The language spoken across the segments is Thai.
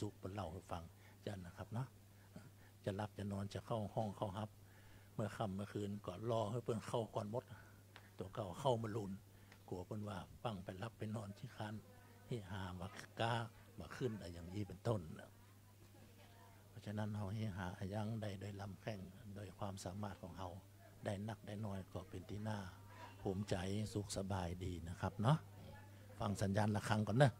สุขเป็นเล่าให้ฟังจันนะครับเนาะจะรับจะนอนจะเข้าห้องเข้าฮับเมื่อค่ำเมื่อคืนก่อนรอให้เพื่อนเข้าก่อนมดตัวเก่าเข้ามาลุนกลัวเพื่อนว่าปั้งไปรับไปนอนที่คันที่หามากล้ามาขึ้นอะไรอย่างนี้เป็นต้นนะเพราะฉะนั้นเราให้หายังได้โดยลำแข้งโดยความสามารถของเราได้นักได้น้อยก็เป็นที่น่าภูมิใจสุขสบายดีนะครับเนาะฟังสัญญาณระฆังก่อนนะ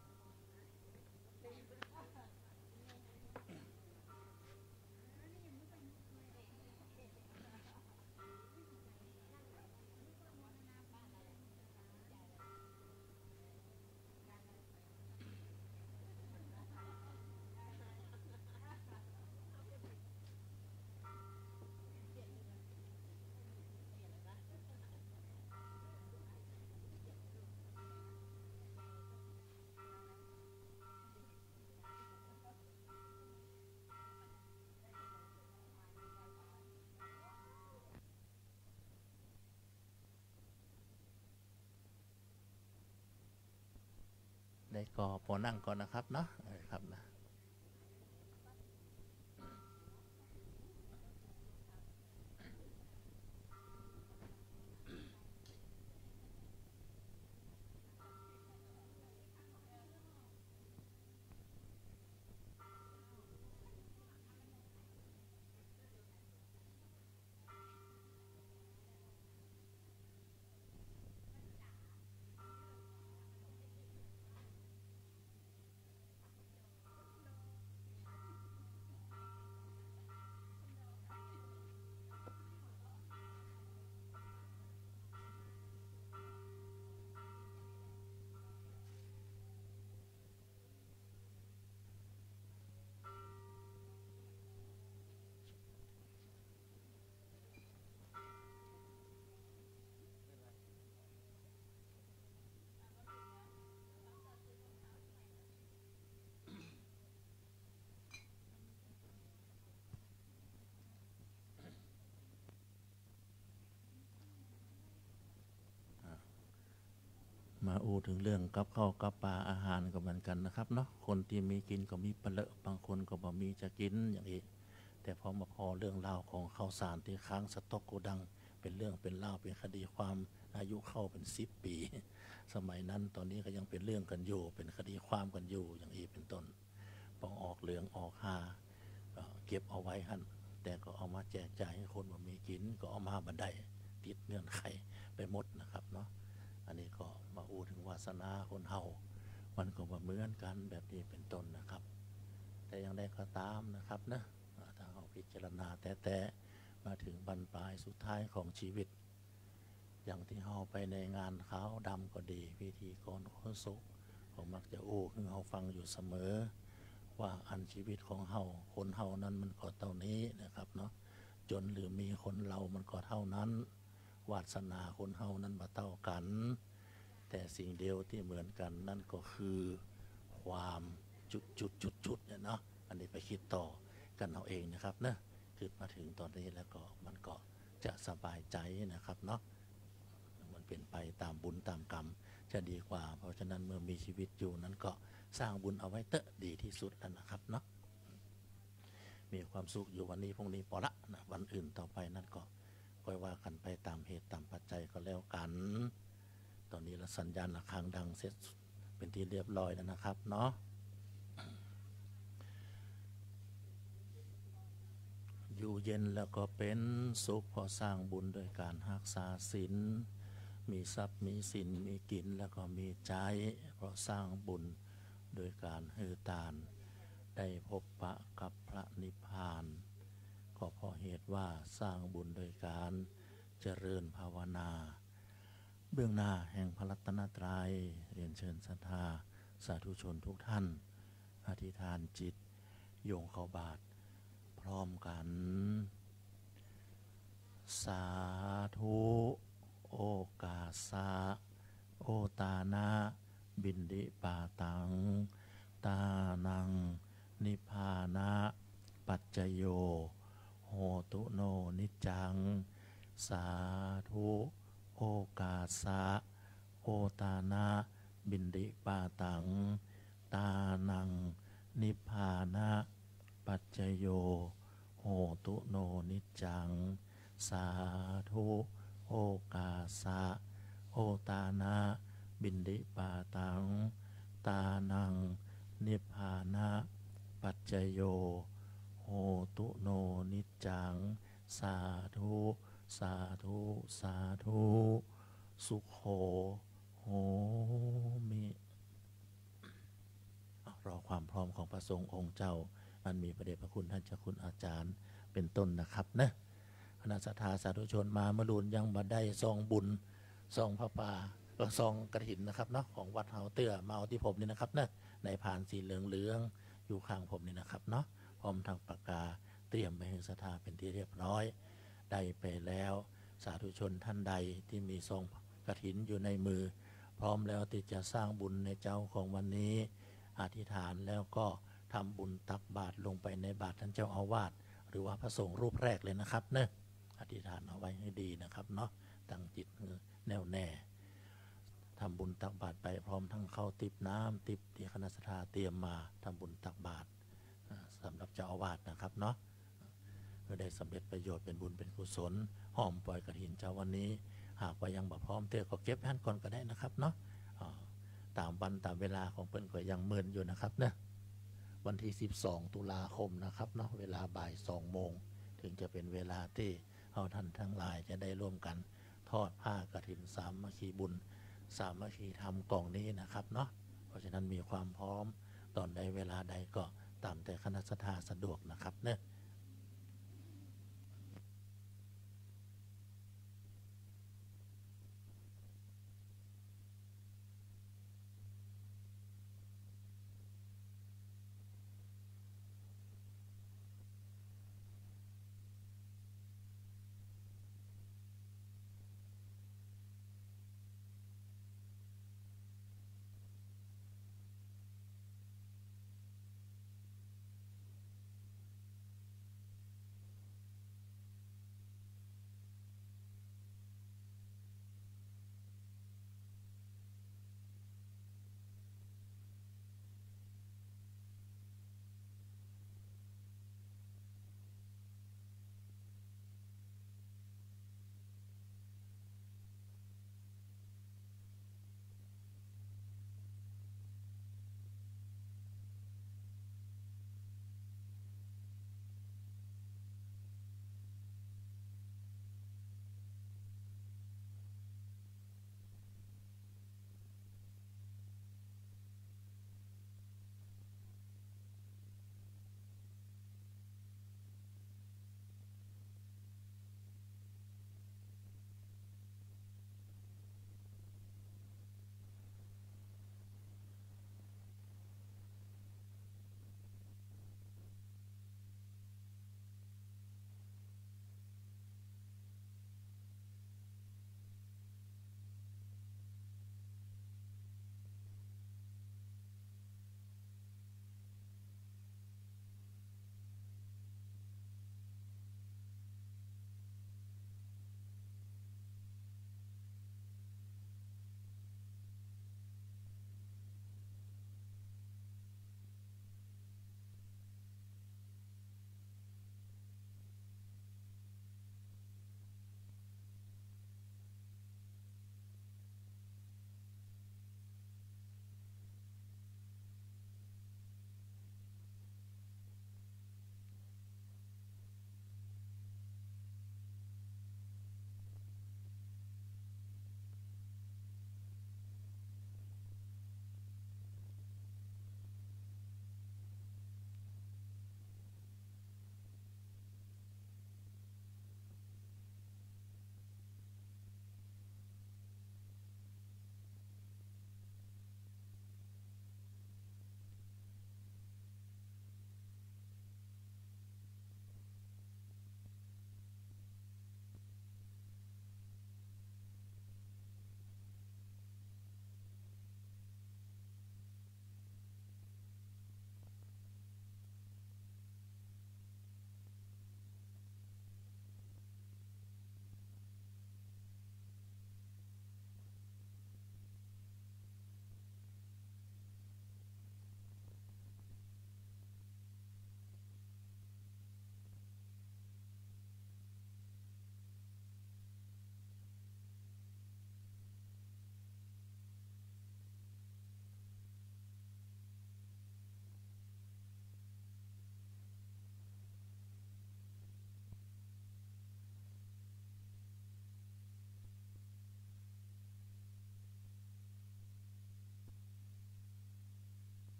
ได้ก็พอนั่งก่อนนะครับเนาะครับนะมาอูถึงเรื่องกับข้าวกับปลาอาหารก็เหมือนกันนะครับเนาะคนที่มีกินก็มีเปลอะบางคนก็บ่มีจะกินอย่างนี้แต่พอมาพอเรื่องราวของข้าวสารที่ค้างสต็อกโกดังเป็นเรื่องเป็นราวเป็นคดีความอายุเข้าเป็น10 ปีสมัยนั้นตอนนี้ก็ยังเป็นเรื่องกันอยู่เป็นคดีความกันอยู่อย่างนี้เป็นต้นพอออกเหลืองออกหาเก็บเอาไว้หันแต่ก็เอามาแจกจ่ายให้คนบ่มีกินก็เอามาบันไดติดเงื่อนไขไปหมดนะครับเนาะอันนี้ก็มาอูถึงวาสนาคนเฮามันก็มาเหมือนกันแบบนี้เป็นต้นนะครับแต่ยังได้ก็ตามนะครับนะถ้าเราพิจารณาแต่มาถึงบรรปลายสุดท้ายของชีวิตอย่างที่เฮาไปในงานขาวดำก็ดีพิธีกรโคศกก็มักจะอู้คือเฮาฟังอยู่เสมอว่าอันชีวิตของเฮาคนเฮานั้นมันก็เท่านี้นะครับเนาะจนหรือมีคนเรามันก็เท่านั้นวาสนาคนเฮานั้นมาเท่ากันแต่สิ่งเดียวที่เหมือนกันนั่นก็คือความจุดเนี่ยเนาะอันนี้ไปคิดต่อกันเอาเองนะครับเนะคือมาถึงตอนนี้แล้วก็มันก็จะสบายใจนะครับเนาะมันเป็นไปตามบุญตามกรรมจะดีกว่าเพราะฉะนั้นเมื่อมีชีวิตอยู่นั้นก็สร้างบุญเอาไว้เตอะดีที่สุดแล้วนะครับเนาะมีความสุขอยู่วันนี้พรุ่งนี้พอละนะวันอื่นต่อไปนั่นก็ค่อยว่ากันไปตามเหตุตามปัจจัยก็แล้วกันตอนนี้ละสัญญาณระฆังดังเสร็จเป็นที่เรียบร้อยแล้วนะครับเนาะอยู่เย็นแล้วก็เป็นสุขพอสร้างบุญโดยการรักษาศีลมีทรัพย์มีสินมีกินแล้วก็มีใจเพราะสร้างบุญโดยการฮือตานได้พบปะกับพระนิพพานก็เพราะเหตุว่าสร้างบุญโดยการเจริญภาวนาเบื้องหน้าแห่งพระรัตนตรัยเรียนเชิญศรัทธาสาธุชนทุกท่านอธิษฐานจิตโยงเข้าบาตรพร้อมกันสาธุโอกาสะโอตานะบินดิปาตังตานังนิพพานะปัจจโยโหตุโนนิจังสาธุโอกาสะโอตานะบินดิปาตังตานัง นิพพานะปัจจโยโหตุโนนิจจังสาธุโอกาสะโอตานะบินดิปาตังตานังนิพพานะปัจจโยโหตุโนนิจจังสาธุสาธุสาธุสุขโขโหมิรอความพร้อมของพระสงฆ์องค์เจ้ามันมีพระเดชพระคุณท่านเจ้าคุณอาจารย์เป็นต้นนะครับนะคณะศรัทธาสาธุชนมาเมื่อรุนยังมาได้ซองบุญซองพระป่าซองกฐินนะครับเนาะของวัดเฮาเตื้อมาเอาที่ผมนี่นะครับนะในผ่านสีเหลืองๆอยู่ข้างผมนี่นะครับเนาะพร้อมทางปากกาเตรียมไปให้ศรัทธาเป็นที่เรียบร้อยได้ไปแล้วสาธุชนท่านใดที่มีซองกฐินอยู่ในมือพร้อมแล้วที่จะสร้างบุญในเจ้าของวันนี้อธิษฐานแล้วก็ทำบุญตักบาตรลงไปในบาตรท่านเจ้าอาวาสหรือว่าพระสงฆ์รูปแรกเลยนะครับเนะอธิษฐานเอาไว้ให้ดีนะครับเนาะตั้งจิตแน่วแน่ทำบุญตักบาตรไปพร้อมทั้งเข้าติบน้ำติบที่คณะสัตยาเตรียมมาทำบุญตักบาตรสำหรับเจ้าอาวาสนะครับเนาะเพื่อได้สำเร็จประโยชน์เป็นบุญเป็นกุศลหอมปล่อยกฐินเจ้าวันนี้หากว่ายังบ่พร้อมเตอก็เก็บท่านก่อนก็ได้นะครับเนาะตามวันตามเวลาของเพิ่นก็ยังเมินอยู่นะครับเนะวันที่12ตุลาคมนะครับเนาะเวลาบ่าย2 โมงถึงจะเป็นเวลาที่เอาท่านทั้งหลายจะได้ร่วมกันทอดผ้ากฐินสามัคคีบุญสามัคคีธรรมกล่องนี้นะครับเนาะเพราะฉะนั้นมีความพร้อมตอนใดเวลาใดก็ตามแต่คณะศรัทธาสะดวกนะครับเนะ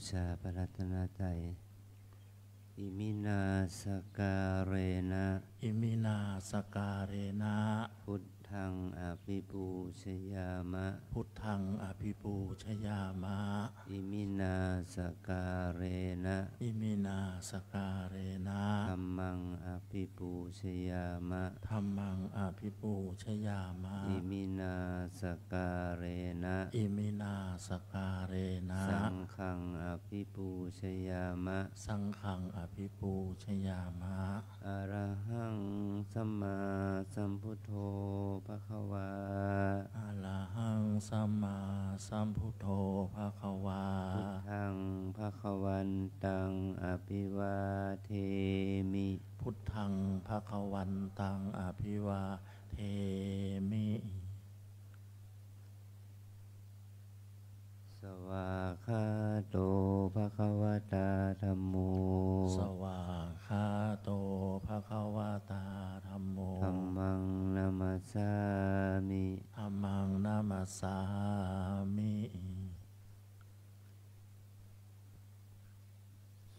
ชาพระรัตนตรัยอิมินาสการเรนะ อิมินาสการเรนะ พุทธังอภิปูชยามะ พุทธังอภิปูชยามะ อิมินาสการเรนะ อิมินาสการเรนะ ธัมมังอภิปูชยามะ ธัมมังอภิปูชยามะ อิมินาสการเรนะ อิมินาสการเรนะ สังฆังอภิปูชยามะ สังฆังอภิปูชยามะ อะระหังสัมมาสัมพุทโธภควา อะระหังสัมมาสัมพุทโธภะคะวา พุทธังภควันตังอภิวาเทมิ พุทธังภะคะวันตังอภิวาเทมิ สวากขาโตภควตาธัมโม สวากขาโตภะคะวะตาธัมโม ธัมมังนัมสสามิ ธัมมังนามัสสามิ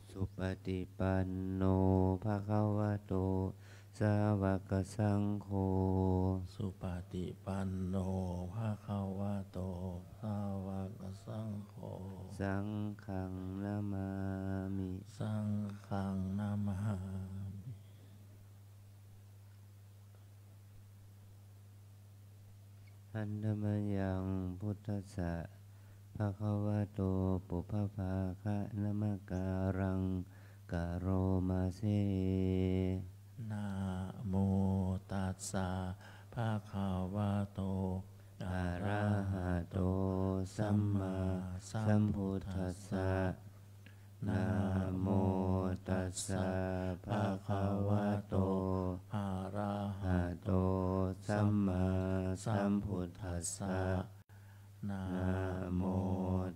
สุปฏิปันโนภควโตสาวกสังโฆ สุปฏิปันโนภะคะวะโตสาวกสังโฆ สังฆังนามามิ สังฆังนามามิ อันธมยังพุทธัสสะภะคะวะโตปุพพาคะนะมะการังกะโรมาเซ นะโมตัสสะภะคะวะโต อะระหะโตสัมมาสัมพุทธัสสะนะโมตัสสะภะคะวะโต อะระหะ อะโตสัมมาสัมพุทธัสสะ นะ นะโม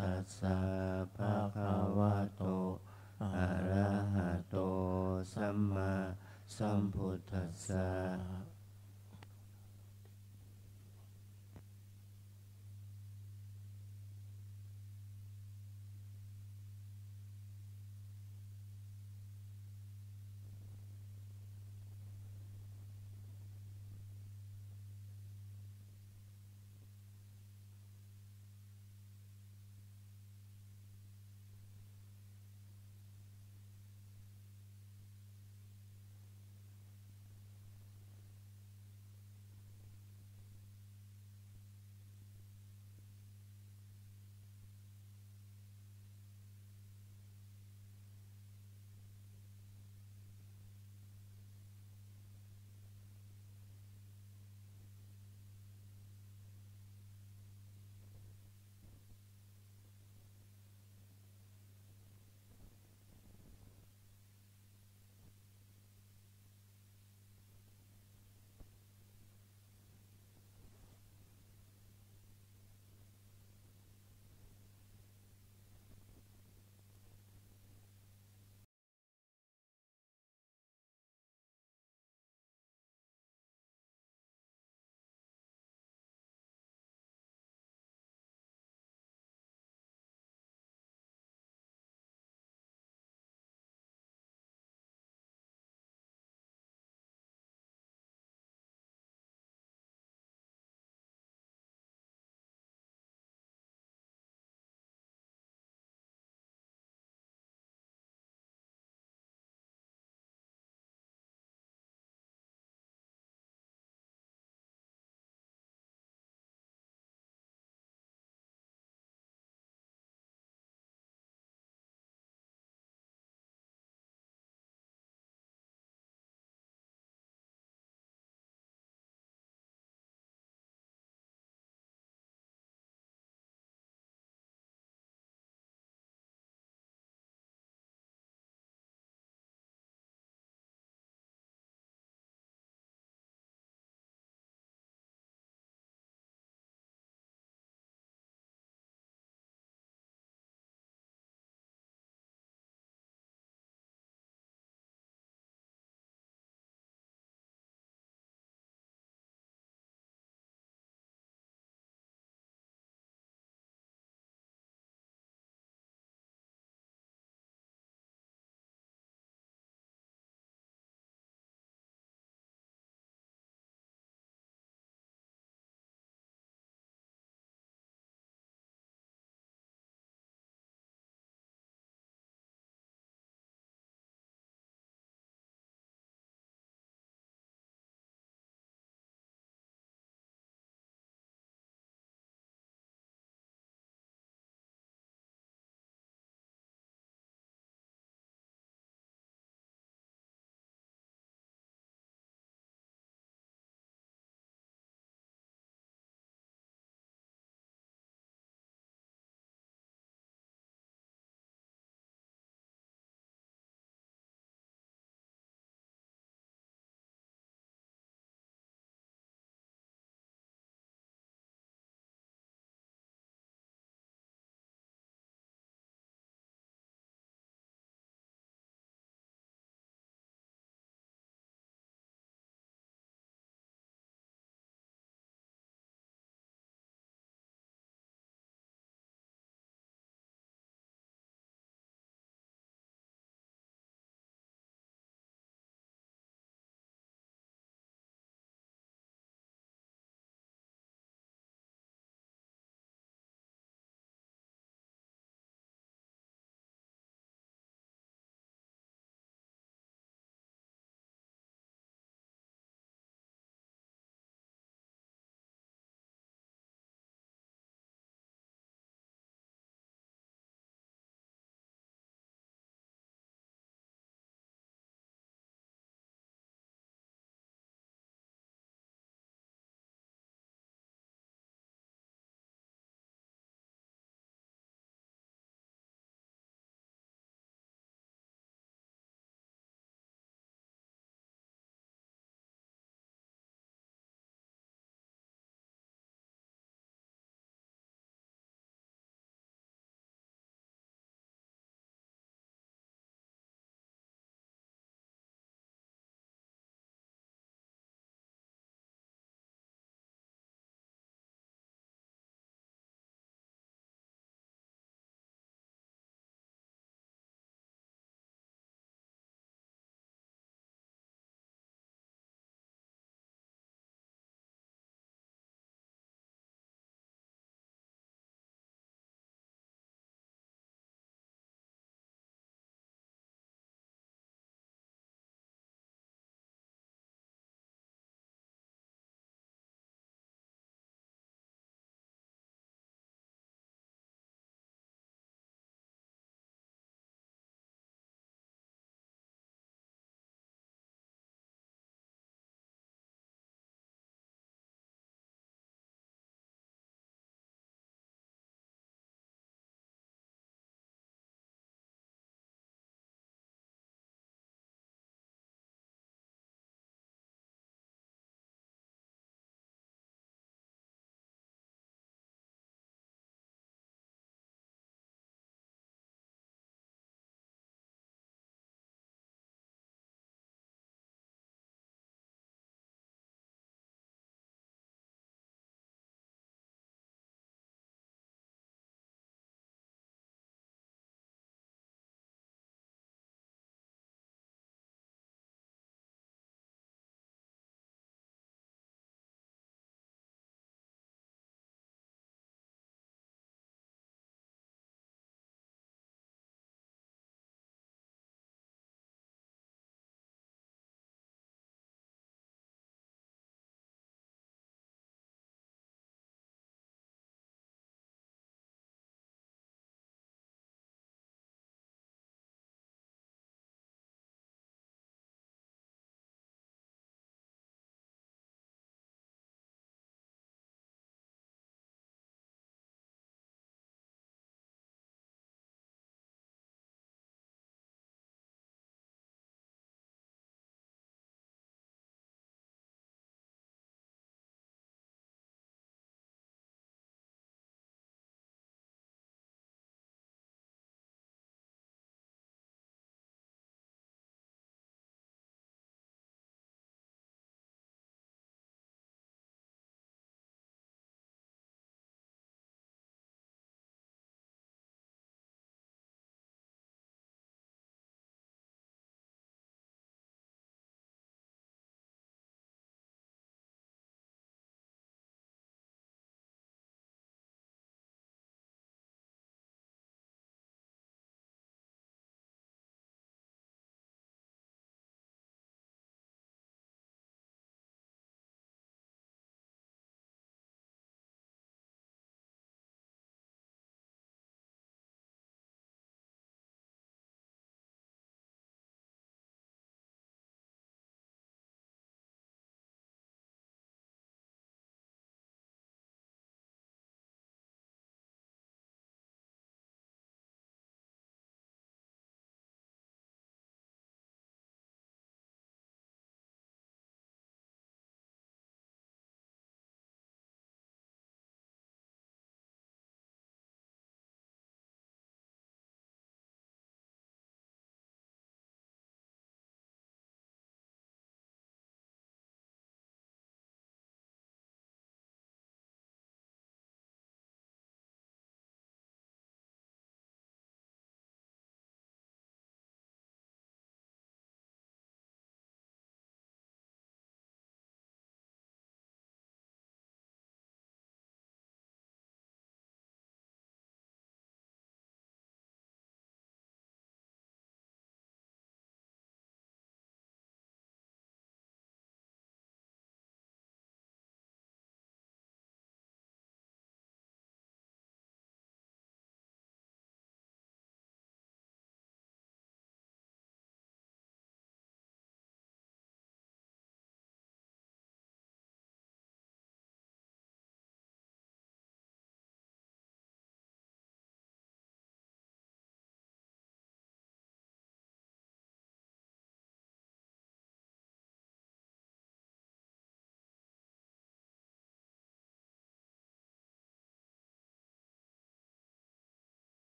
ตัสสะภะคะวะโต อะระหะโตสัมมาสัมพุทธัสสะ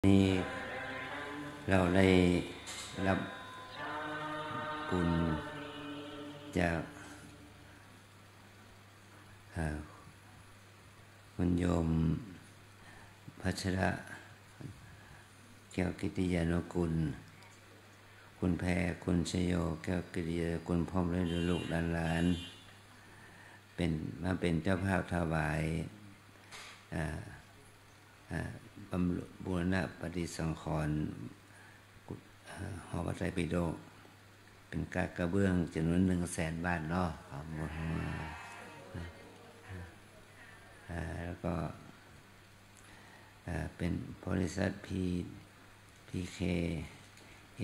นี้เราได้รับบุญจากคุณโยมพัชระแก้วกิติยานกุลคุณแพรคุณชโยแก้วกิติยานกุลพร้อมด้วยลูกหลานมาเป็นเจ้าภาพถวายบำรุงบูรณะปฏิสังขรณ์หอพระไตรปิฎกเป็นกระเบื้องจำนวน 100,000 บาทเนาะหมดมาแล้วก็เป็นบริษัทPK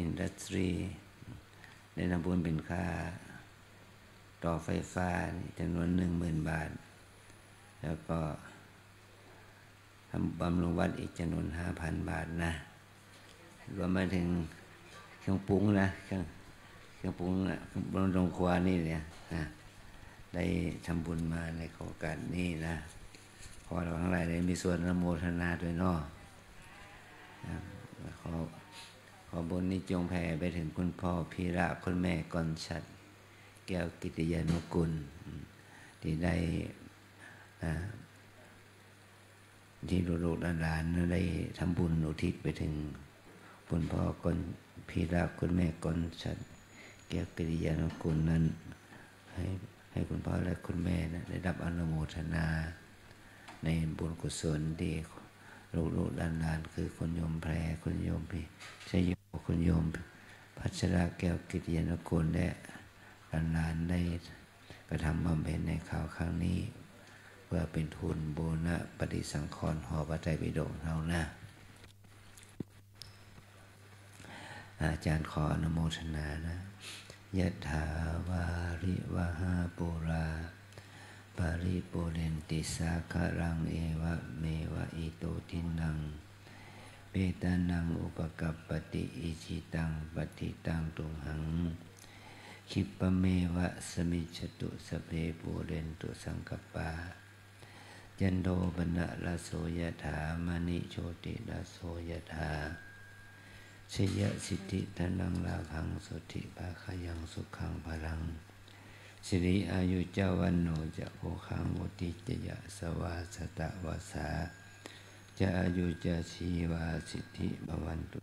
Industry ได้นำบุญเป็นค่าต่อไฟฟ้าจำนวน 10,000 บาทแล้วก็ทำบำรุงวัดอีกจำนวน 5,000 บาทนะรวมมาถึงเครื่องปรุงนะเครื่องปรุงบำรุงครัวนี่เนี่ยนะได้ทำบุญมาในโอกาสนี้นะขอเราทั้งหลายได้มีส่วนอนุโมทนาด้วยเนาะขอบุญนี้จงแผ่ไปถึงคุณพ่อพีระคุณแม่กรชัดแก้วกิติยานุกุลที่ได้ที่ลูกหลานได้ทำบุญอุทิศไปถึงคุณพ่อกรพีระคุณแม่กรชัดแก้วกิติยานุกุลนั้นให้คุณพ่อและคุณแม่ได้รับอนุโมทนาในบุญกุศลที่ลูกหลานคือคุณโยมแพรคุณโยมพี่ชโยคุณโยมพัชระแก้วกิติยานุกุลและหลานได้กระทำบำเพ็ญในคราวครั้งนี้เพื่อเป็นทุนบูรณะปฏิสังขรณ์หอพระไตรปิฎกเรานะอาจารย์ขออนุโมทนานะยะถาวาริวหาปุราปาริปุเรนติสาคารังเอวะเมวะอิโตทินังเปตานังอุปกัปปติอิจิตังปฏิตังตุมหังคิปะเมวะสมิจฉตุสเพปุเรนตุสังกปปายันโดปนะละโสยถามณิโชติละโสยถาชยสิทธิธนังลาภังสุติภาคยังสุขังพลังสิริอายุเจ้าวันโนจะโภคังโมติจยะสวาสตะวาสาจะอายุจะชีวาสิทธิบวันตุ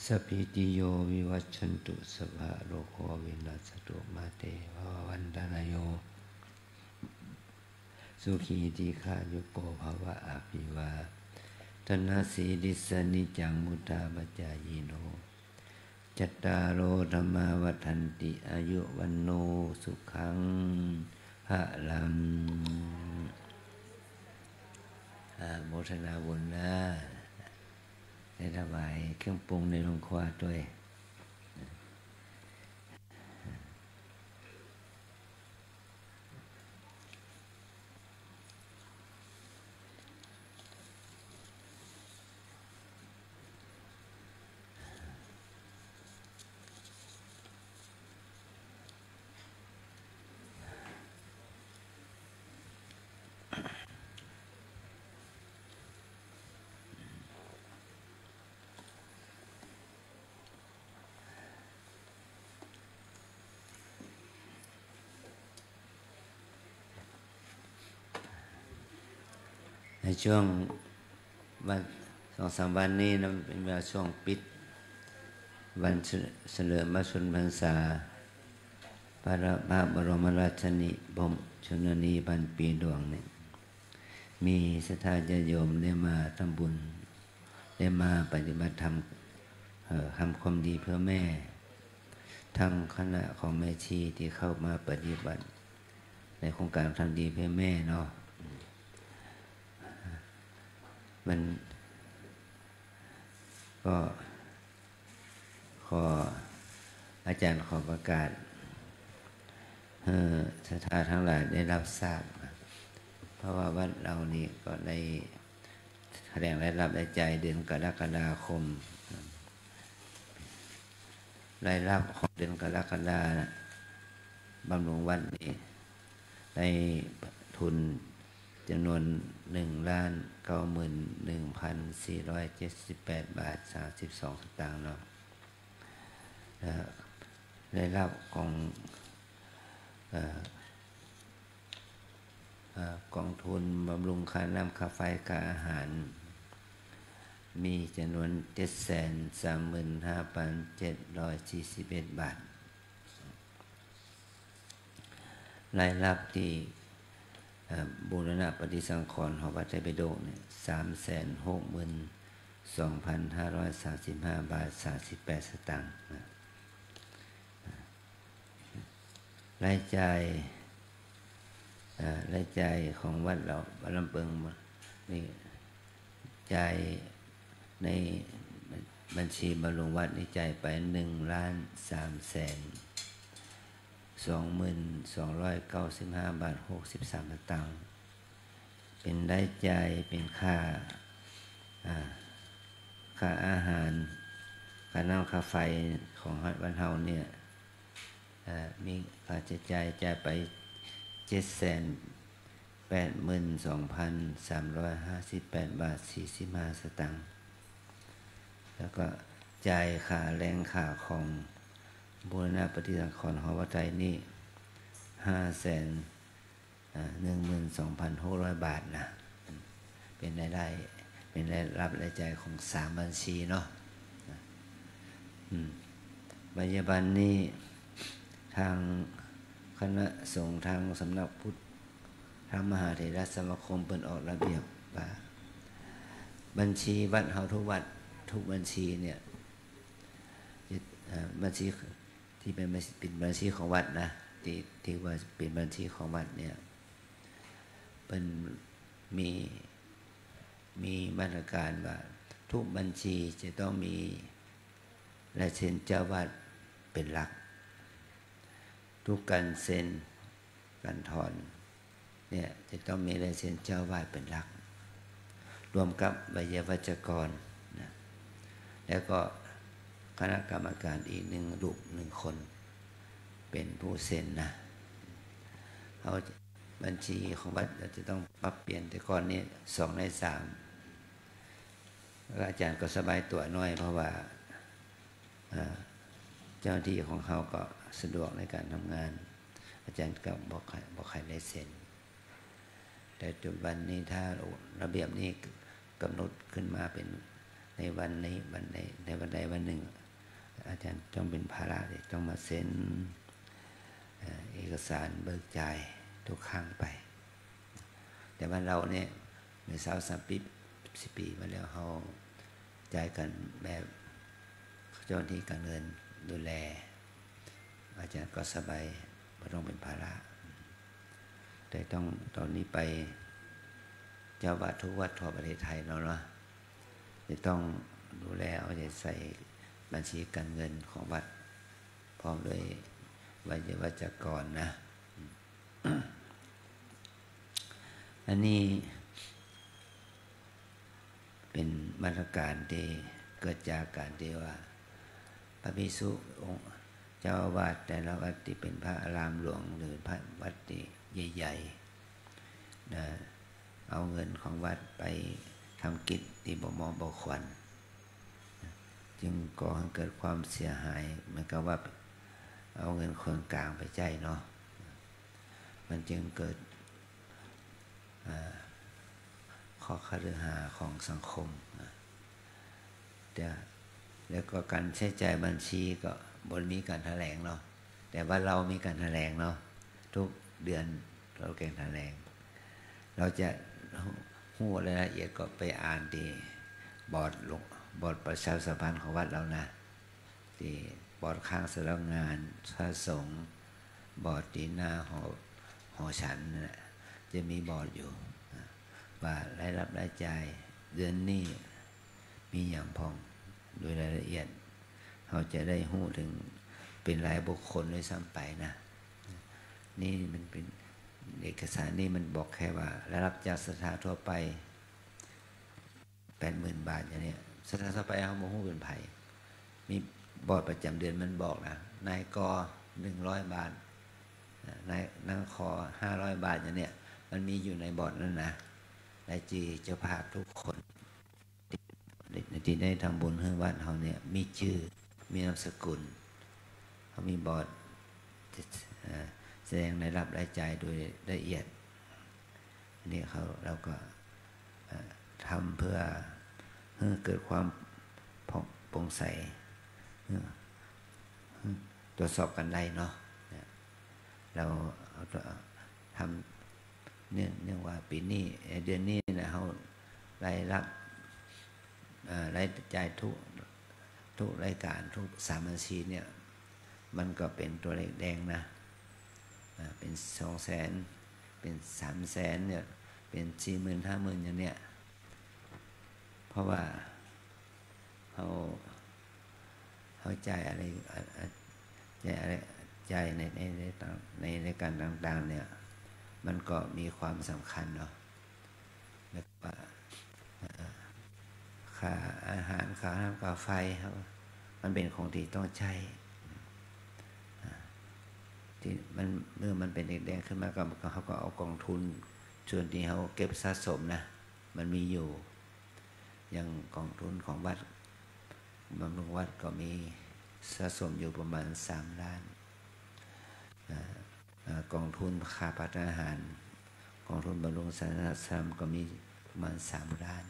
สัพพิติโยวิวัชชันตุสัพพะโรโควินัสตุมาเตภวันตรายโยสุขีติขายุโกภวะอภิวาทนาสีดิสนิจังมุตตาปัจจายโนจัตตารโอธรรมาวัฏันติอายุวันโนสุขังภะลังโมทนาบุญนะได้ถวายเครื่องปรุงในโรงครัวด้วยในช่วงวัน2-3 วันนี้นะเป็นเวลาช่วงปิดวันเฉลิมพระชนมพรรษาพระบรมราชชนนีพันปีหลวงเนี่ยมีศรัทธาญาติโยมได้มาทำบุญได้มาปฏิบัติธรรมทำความดีเพื่อแม่ทั้งคณะของแม่ชีที่เข้ามาปฏิบัติในโครงการทำดีเพื่อแม่เนาะมันก็ขออาจารย์ขอประกาศศรัทธาทั้งหลายได้รับทราบเพราะว่าวัดเรานี่ก็ได้แสดงรายรับรายจ่ายเดือนกรกฎาคมรายรับของเดือนกรกฎาคมบำรุงวัดนี่ได้ทุนจำนวน 1,91,478 บาท 32 สตางค์เนาะได้รับของกองทุนบำรุงค่าน้ำค่าไฟค่าอาหารมีจำนวน 735,741 บาทรายรับที่บูรณะปฏิสังขรณ์ของวัดไตรปิฎกเนี่ย 362,535 บาท 38 สตางค์รายจ่ายของวัดเราวัดลำเปิงนี่จ่ายในบัญชีบำรุงวัดนี่จ่ายไป1,320,295 บาท 63 สตางค์เป็นรายจ่ายเป็นค่าอาหารค่าน้ำค่าไฟของวัดเฮาเนี่ยมีค่าใช้จ่ายไป782,358 บาท 45 สตางค์แล้วก็จ่ายค่าแรงค่าของบูรณะปฏิสังขรณ์หอวัดไตรนี่ 512,600 บาทนะเป็นรายได้เป็นรายรับรายจ่ายของ3บัญชีเนาะปัจจุบันนี้ทางคณะสงฆ์ทางสำนักพุทธทางมหาเถรสมาคมเปิดออกระเบียบว่าบัญชีวัดเฮาทุกวัดทุกบัญชีเนี่ยบัญชีที่เป็นบัญชีของวัดนะที่ว่าเป็นบัญชีของวัดเนี่ยเป็นมีมาตรการว่าทุกบัญชีจะต้องมีลายเซ็นเจ้าวาดเป็นหลักทุกการเซ็นการถอนเนี่ยจะต้องมีลายเซ็นเจ้าวาดเป็นหลักรวมกับไวยาวัจกรนะแล้วก็คณะกรรมการอีก1 คนเป็นผู้เซ็นนะเขาบัญชีของวัดจะต้องปรับเปลี่ยนแต่ก่อนนี้2 ใน 3แล้วอาจารย์ก็สบายตัวน้อยเพราะว่าเจ้าหน้าที่ของเขาก็สะดวกในการทำงานอาจารย์ก็บอกใครได้เซ็นแต่ปัจจุบันนี้ถ้าระเบียบนี้กำหนดขึ้นมาเป็นในวันนี้ในวันใดวันหนึ่งอาจารย์ต้องเป็นภาระต้องมาเซ็นเอกสารเบิกจ่ายทุกครั้งไปแต่ว่าเราเนี่ยใน30 ปีมาแล้วเราจ่ายกันแบบเจ้าหน้าที่การเงินดูแลอาจารย์ก็สบายไม่ต้องเป็นภาระแต่ต้องตอนนี้ไปเจ้าวัดทุกวัดทั่วประเทศไทยเราเนาะจะต้องดูแลเอาใจใส่บัญชีการเงินของวัดพร้อมด้วยไวยาวัจกรนะ อันนี้เป็นมาตรการที่เกิดจากการที่ว่าพระภิกษุองค์เจ้าอาวาสแต่ละวัดที่เป็นพระอารามหลวงหรือพระวัดที่ใหญ่ๆนะเอาเงินของวัดไปทำกิจที่บ่เหมาะบ่ควรจึงก่อให้เกิดความเสียหายเหมือนกับว่าเอาเงินคนกลางไปใช้เนาะมันจึงเกิดข้อคฤหาของสังคมแล้วก็การใช้จ่ายบัญชีก็บนมีการแถลงเนาะแต่ว่าเรามีการแถลงเนาะทุกเดือนเราเก่งแถลงเราจะหู้รายละเอียดก็ไปอ่านที่บอร์ดประชาสัมพันธ์ของวัดเรานะที่บอร์ดข้างสำนักงานพระสงฆ์บอร์ดที่หน้าหอฉันนะจะมีบอร์ดอยู่ว่ารายรับรายจ่ายเดือนนี้มีอย่างพองโดยรายละเอียดเราจะได้หู้ถึงเป็นรายบุคคลด้วยซ้ำไปนะนี่มันเป็นเอกสารนี่มันบอกแค่ว่ารายรับจากสถานทั่วไป 80,000 บาทอย่างนี้สถานทั่วไปเขาบ่ฮู้เป็นไผมีบอร์ดประจำเดือนมันบอกนะนายก100 บาทนางคอ500 บาทอย่างเนี้ยมันมีอยู่ในบอร์ดนั่นนะ และจีเจ้าภาพทุกคนที่ได้ทำบุญให้วัดเขาเนี่ยมีชื่อมีนามสกุลเขามีบอร์ดแสดงรายรับรายจ่ายโดยละเอียดนี่เราก็ทำเพื่อให้เกิดความโปร่งใสตรวจสอบกันได้เนาะเราทำเนื่องว่าปีนี้เดือนนี้นะเขารายรับรายจ่ายทุกรายการทุก3 บัญชีเนี่ยมันก็เป็นตัวเลขแดงนะเป็น200,000เป็น300,000เนี่ยเป็น40,000 50,000อย่างเนี้ยเพราะว่าเขาจ่ายอะไรจ่ายในรายการต่างๆเนี่ยมันก็มีความสำคัญเนาะแล้วก็ค่าอาหารค่าน้ำค่าไฟมันเป็นของที่ต้องใช้ที่มันเมื่อมันเป็นแดงๆขึ้นมาก็เขาก็เอากองทุนส่วนที่เขาเก็บสะสมนะมันมีอยู่อย่างกองทุนของวัดบำรุงวัดก็มีสะสมอยู่ประมาณ3 ล้านกองทุนค่าพัฒนาอาหารกองทุนบำรุงศาสนธรรมก็มีประมาณ3 ล้าน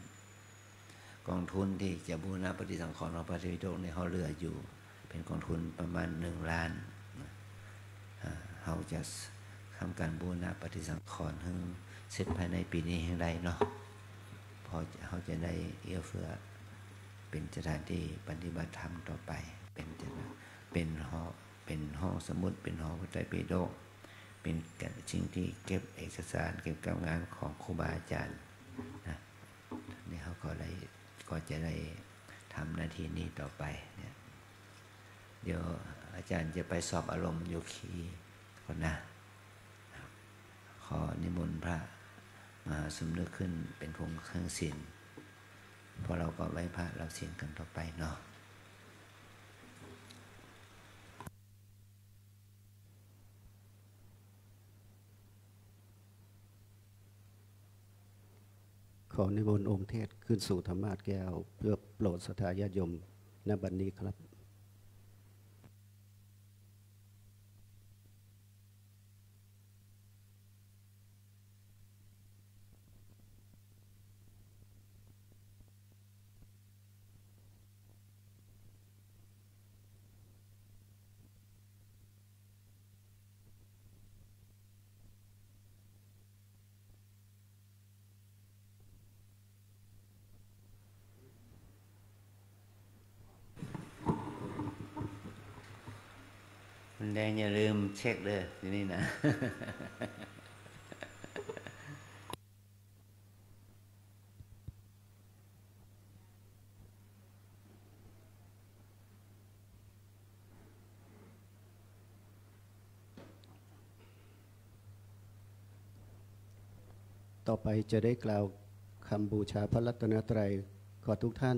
กองทุนที่จะบูรณะปฏิสังขรณ์ของพระเทวิโดเนี่ยเขาเหลืออยู่เป็นกองทุนประมาณ1 ล้านเขาจะทำการบูรณะปฏิสังขรณ์ให้เสร็จภายในปีนี้ให้ได้เนาะพอเขาจะได้เอื้อเฟื้อเป็นสถานที่ปฏิบัติธรรมต่อไปเป็นห้องสมุดเป็นหอพระไตรปิฎกเป็นสิ่งที่เก็บเอกสารเก็บการงานของครูบาอาจารย์นะนี่เขาก็จะได้ทำหน้าที่นี้ต่อไปเนี่ยเดี๋ยวอาจารย์จะไปสอบอารมณ์โยคีก่อนนะขอนิมนต์พระมาสมนึกขึ้นเป็นพงเครื่องศีลพอเราก็ไหว้พระรับศีลกันต่อไปเนาะขอนิมนต์องค์เทศขึ้นสู่ธรรมาสน์แก้วเพื่อโปรดศรัทธาญาติโยมณ บัดนี้ครับมันแดงอย่าลืมเช็คเลยที่นี่นะต่อไปจะได้กล่าวคำบูชาพระรัตนตรัยขอทุกท่าน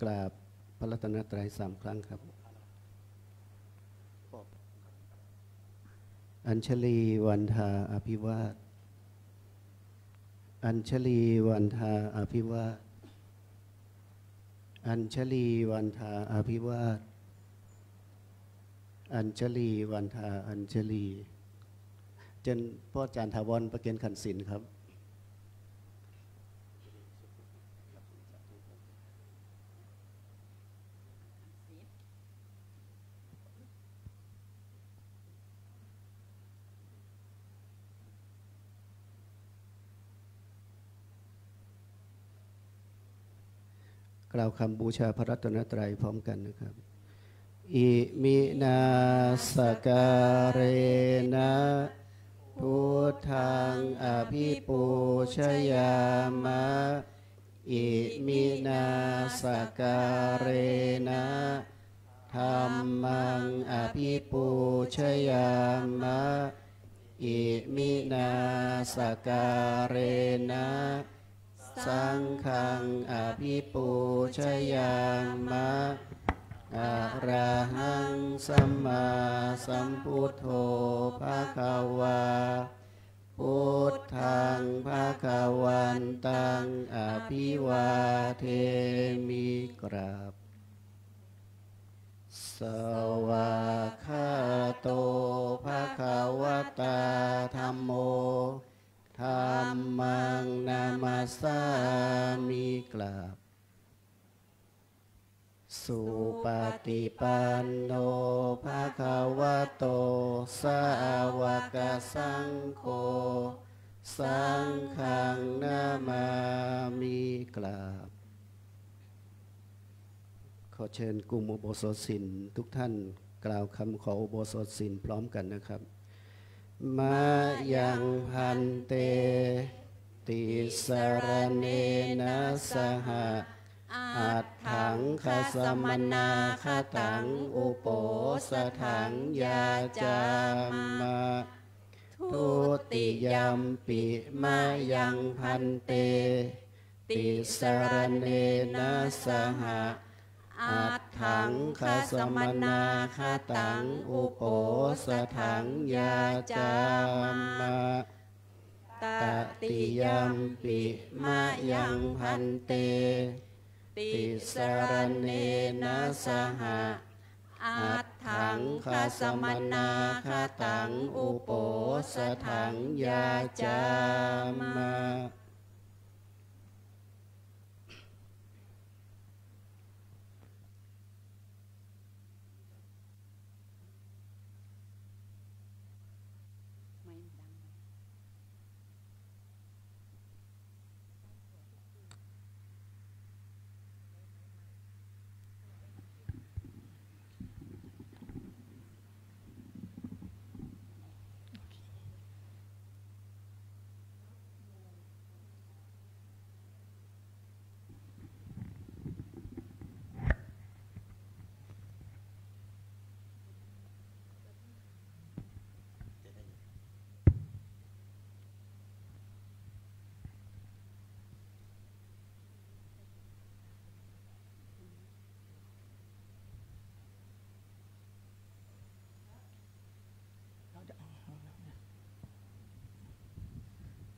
กราบพระรัตนตรัย3 ครั้งครับอัญชลีวันทาอภิวาทอัญชลีวันทาอภิวาทอัญชลีวันทาอภิวาทอัญชลีวันทาอัญชลีเจนพ่ออาจารย์ถาวรประเคนขันศิลป์ครับกล่าวคำบูชาพระรัตนตรัยพร้อมกันนะครับอิมินาสการะนะพุทธังอภิปูชยามะอิมินาสการะนะธัมมังอภิปูชยามะอิมินาสการะนะสังฆังอภิปูชยามะอะระหังสัมมาสัมพุทโธภะคะวาพุทธ ธังภะคะวันตังอภิวาเทมิกราบสวากขาโตภะคะวะตาธัมโมธัมมังนามัสสามิกราบสุปฏิปันโนภะคะวะโตสาวกสังโฆสังฆังนามามิกราบขอเชิญกลุ่มอุโบสถศีลทุกท่านกล่าวคำขออุโบสถศีลพร้อมกันนะครับมายังพันเตติสรเนนะสหะอัตถังคสมนาคตังอุโปสถังยาจามะทุติยัมปิมายังพันเตติสรเนนะสหะอัตถังคสมนาคตังอุโปสถังยาจามะตติยัมปิมายังพันเตติสรเนนะสหะอัตถังคสมนาคตังอุโปสถังยาจามะ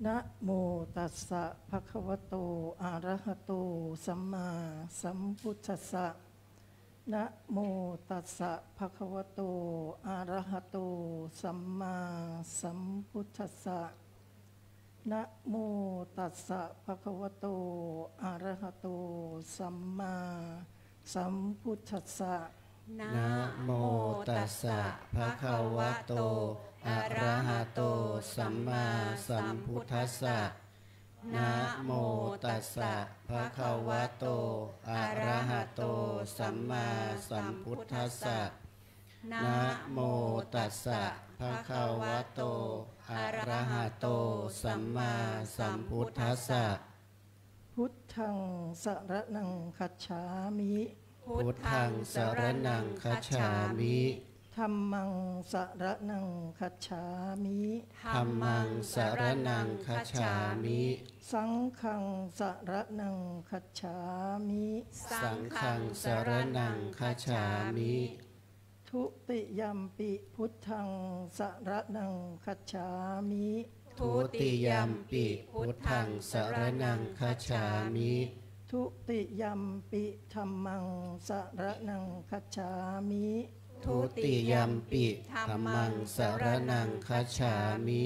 นะโมตัสสะภะคะวะโตอะระหะโตสัมมาสัมพุทธัสสะนะโมตัสสะภะคะวะโตอะระหะโตสัมมาสัมพุทธัสสะนะโมตัสสะภะคะวะโตอะระหะโตสัมมาสัมพุทธัสสะนะโมตัสสะภะคะวะโตอะระหะโตสัมมาสัมพุทธัสสะนะโมตัสสะภะคะวะโตอะระหะโตสัมมาสัมพุทธัสสะนะโมตัสสะภะคะวะโตอะระหะโตสัมมาสัมพุทธัสสะพุทธังสรณังคัจฉามิพุทธังสรณังคัจฉามิธัมมังสรณังคัจฉามิธัมมังสรณังคัจฉามิสังฆังสรณังคัจฉามิสังฆังสรณังคัจฉามิทุติยัมปิพุทธังสรณังคัจฉามิทุติยัมปิพุทธังสรณังคัจฉามิทุติยัมปิธัมมังสรณังคัจฉามิทุติยัมปิธัมมังสรณังคัจฉามิ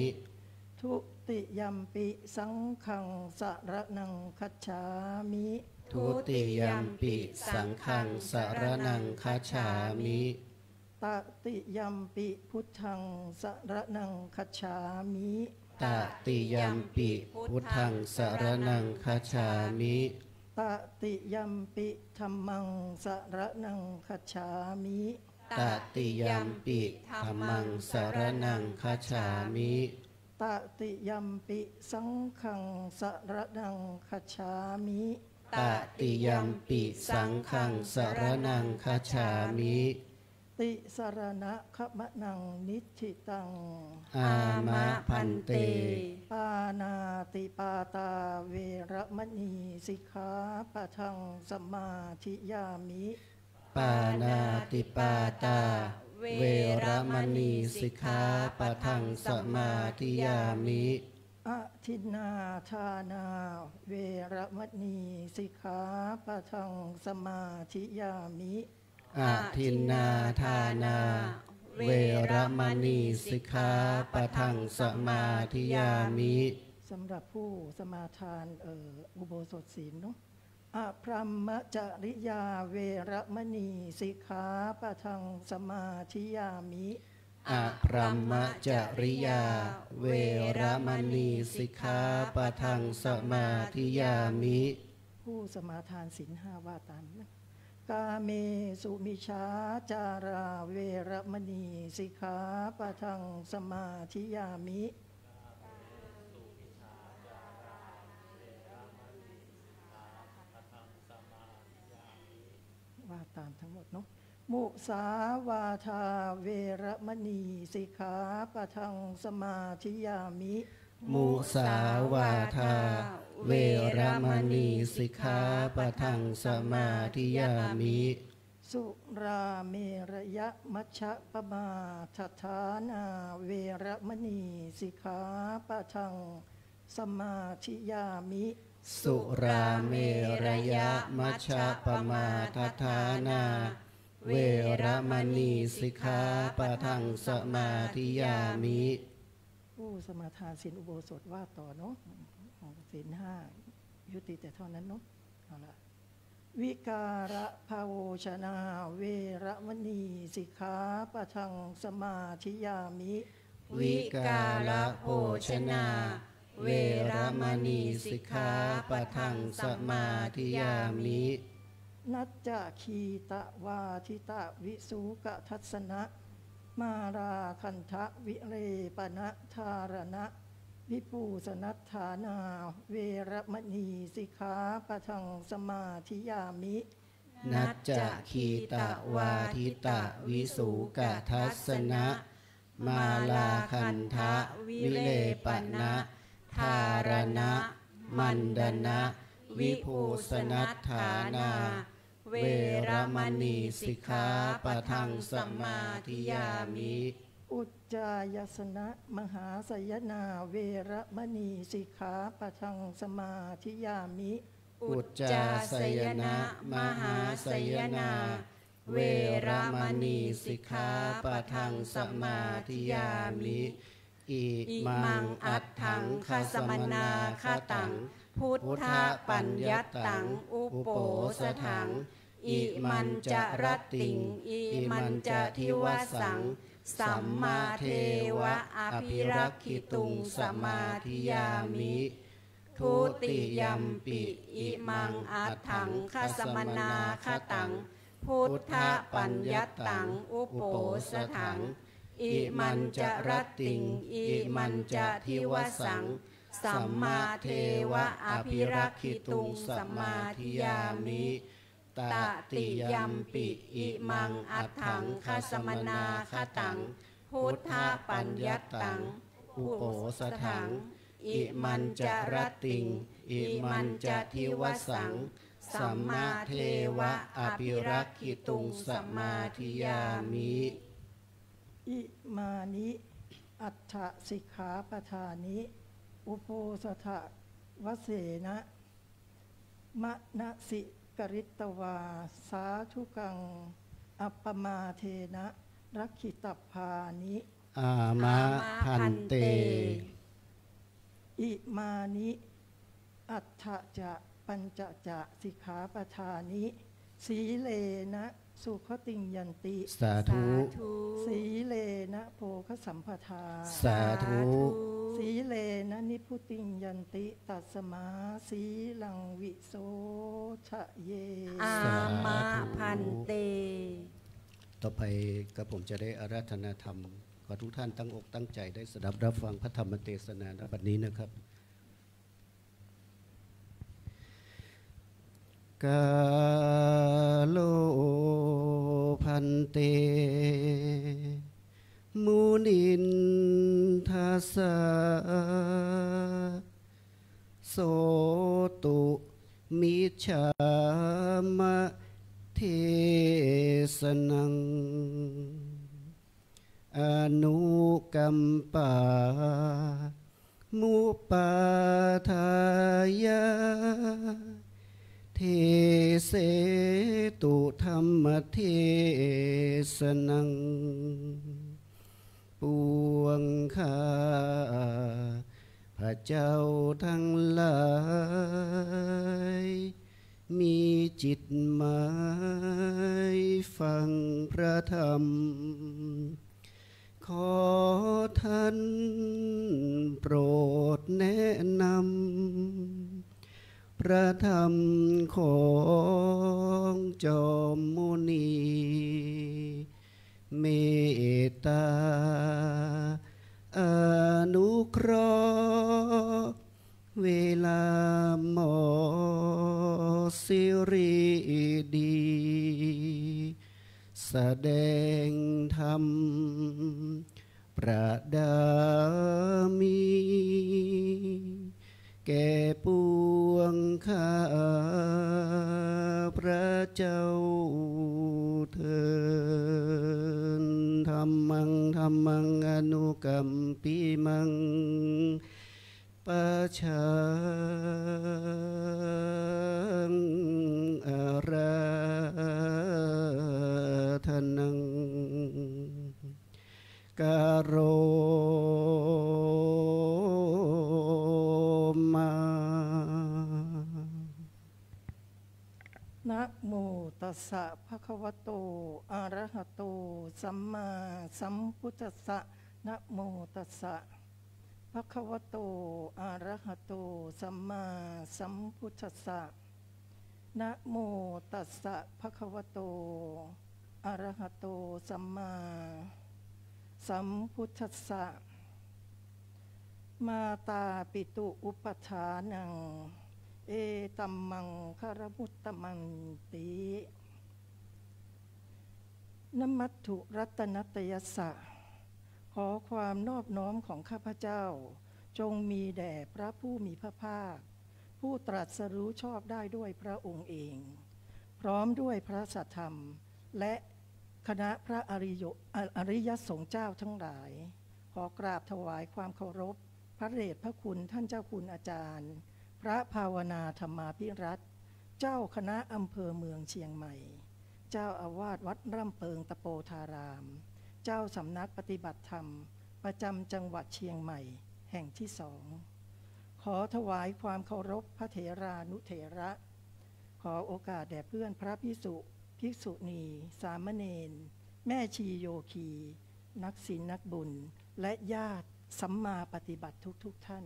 ทุติยัมปิสังฆังสรณังคัจฉามิทุติยัมปิสังฆังสรณังคัจฉามิตติยัมปิพุทธังสรณังคัจฉามิตติยัมปิพุทธังสรณังคัจฉามิตติยัมปิธัมมังสรณังคัจฉามิตติยัมปิธัมมังสรณังคัจฉามิตติยัมปิสังฆังสรณังคัจฉามิตติยัมปิสังฆังสรณังคัจฉามิติสรณะขมนังนิธิตังอามะพันเตปานาติปาตาเวรมณีสิกขาปะทังสมาธิยามิปานาติปาตาเวรมณีสิกขาปะทังสมาธิยามิ อะทินนาทานาเวระมณีสิกขาปะทังสมาธิยามิ อาทินนาทานาเวระมณีสิกขาปะทังสมาธิยามิสำหรับผู้สมาทานอุโบสถศีลเนาะอะพรหมจริยาเวระมณีสิกขาปะทังสมาธิยามิอะพรหมจริยาเวระมณีสิกขาปะทังสมาธิยามิผู้สมาทานศีลห้าว่าตามนะกาเมสุมิชาจาราเวระมณีสิกขาปะทังสมาธิยามิว่าตามทั้งหมดเนาะมุสาวาทาเวระมณีสิกขาปะทังสมาธิยามิมุสาวาทาเวระมณีสิกขาปะทังสมาธิยามิสุราเมรยมัชฌะปมาทัฏฐานาเวระมณีสิกขาปะทังสมาธิยามิสุราเมรยมัชฌะปมาทัฏฐานาเวระมณีสิกขาปะทังสมาธิยามิผู้สมาทานศีลอุโบสถว่าต่อเนาะศีลห้ายุติแต่เท่านั้นเนาะเอาละวิการะภาโวชนาเวระมณีสิกขาปะทังสมาธิยามิวิการะโภชนาเวระมณีสิกขาปะทังสมาธิยามินัจจคีตะวาทิตะวิสุกทัสสนะมาราคันทะวิเรปนะธารณะวิปูสนัฏฐานาเวระมณีสิกขาปะทังสมาธิยามินัจจคีตะวาทิตะวิสุกทัสสนะมาราคันทะวิเลปนะธารณะมันดนะวิภูสนัฏฐานาเวระมณีสิกขาปะทังสมาธิยามิอุจจายสนะมหาสยนาเวระมณีสิกขาปะทังสมาธิยามิอุจจาสยนะมหาสยนาเวระมณีสิกขาปะทังสมาธิยามิอิมังอัตถังคสมนาคตังพุทธปัญญัตตังอุปโปสถังอิมันจะรติงอิมันจะทิวสังสัมมาเทวะอภิรักขิตุงสมาธิยามิทุติยัมปิอิมังอัตถังคสมนาคตังพุทธปัญญัตตังอุปโปสถังอิมันจะรติงอิมันจะทิวสังสัมมาเทวะอภิรักขิตุงสมาธิยามิตติยัมปิอิมังอัตถังคสมนาคตังพุทธปัญญัตตังอุปโปสถังอิมันจะรติงอิมันจะทิวสังสัมมาเทวะอภิรักขิตุงสมาธิยามิอิมานิอัตถสิกขาปทานิอุโปสถวเสนะมะนะสิกริตวาสาธุกังอัปปมาเทนะรักขิตพานิอามะพันเตอิมานิอัตถจะปัญจจะสิกขาปทานิสีเลนะสุขติงยันติสาธุสีเลนะโภคสัมปทาสาธุสีเลนะนิพุติงยันติตัสมาสีลังวิโสทะเยอามาพันเตต่อไปกับผมจะได้อาราธนาธรรมขอทุกท่านตั้งอกตั้งใจได้สดับรับฟังพระธรรมเทศนาณบัดนี้นะครับกาโลพันเตมุนินทัสสะโสตุมิจฉามะเทสนังอนุกัมปา มุปาทายาเทเสตุธรรมเทศนังปวงข้าพระเจ้าทั้งหลายมีจิตหมายฟังพระธรรมขอท่านโปรดแนะนำพระธรรมของจอมมุนีเมตตาอนุเคราะห์เวลาหมอสิริดีแสดงธรรมประดามีแก่ปวงข้าพระเจ้าเถิดธรรมังธรรมังอนุกัมปิมังปัจฉาอาราธนังกโรมานะโมตัสสะภะคะวะโตอะระหะโตสัมมาสัมพุทธัสสะนะโมตัสสะภะคะวะโตอะระหะโตสัมมาสัมพุทธัสสะนะโมตัสสะภะคะวะโตอะระหะโตสัมมาสัมพุทธัสสะมาตาปิตุอุปทานังเอตัมมังคารมุตตมังตินมัตถุรัตนัตยัสสะขอความนอบน้อมของข้าพเจ้าจงมีแด่พระผู้มีพระภาคผู้ตรัสรู้ชอบได้ด้วยพระองค์เองพร้อมด้วยพระสัทธรรมและคณะพระอริยสงฆ์เจ้าทั้งหลายขอกราบถวายความเคารพพระเดชพระคุณท่านเจ้าคุณอาจารย์พระภาวนาธรรมาภิรัตน์เจ้าคณะอำเภอเมืองเชียงใหม่เจ้าอาวาสวัดร่ำเปิงตะโปธารามเจ้าสำนักปฏิบัติธรรมประจำจังหวัดเชียงใหม่แห่งที่2ขอถวายความเคารพพระเถรานุเถระขอโอกาสแด่เพื่อนพระภิกษุภิกษุณีสามเณรแม่ชีโยคีนักศีลนักบุญและญาติสัมมาปฏิบัติทุกท่าน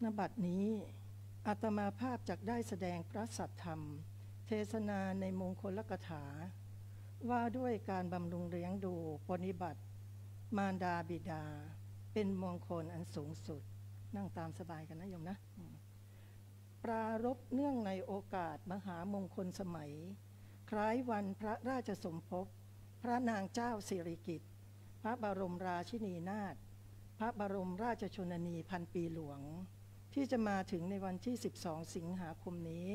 ณ บัดนี้อาตมาภาพจักได้แสดงพระสัทธรรมเทศนาในมงคลกถาว่าด้วยการบำรุงเลี้ยงดูปฏิบัติมารดาบิดาเป็นมงคลอันสูงสุดนั่งตามสบายกันนะโยมนะปรารภเนื่องในโอกาสมหามงคลสมัยคล้ายวันพระราชสมภพพระนางเจ้าสิริกิติ์พระบรมราชินีนาถพระบรมราชชนนีพันปีหลวงที่จะมาถึงในวันที่12สิงหาคมนี้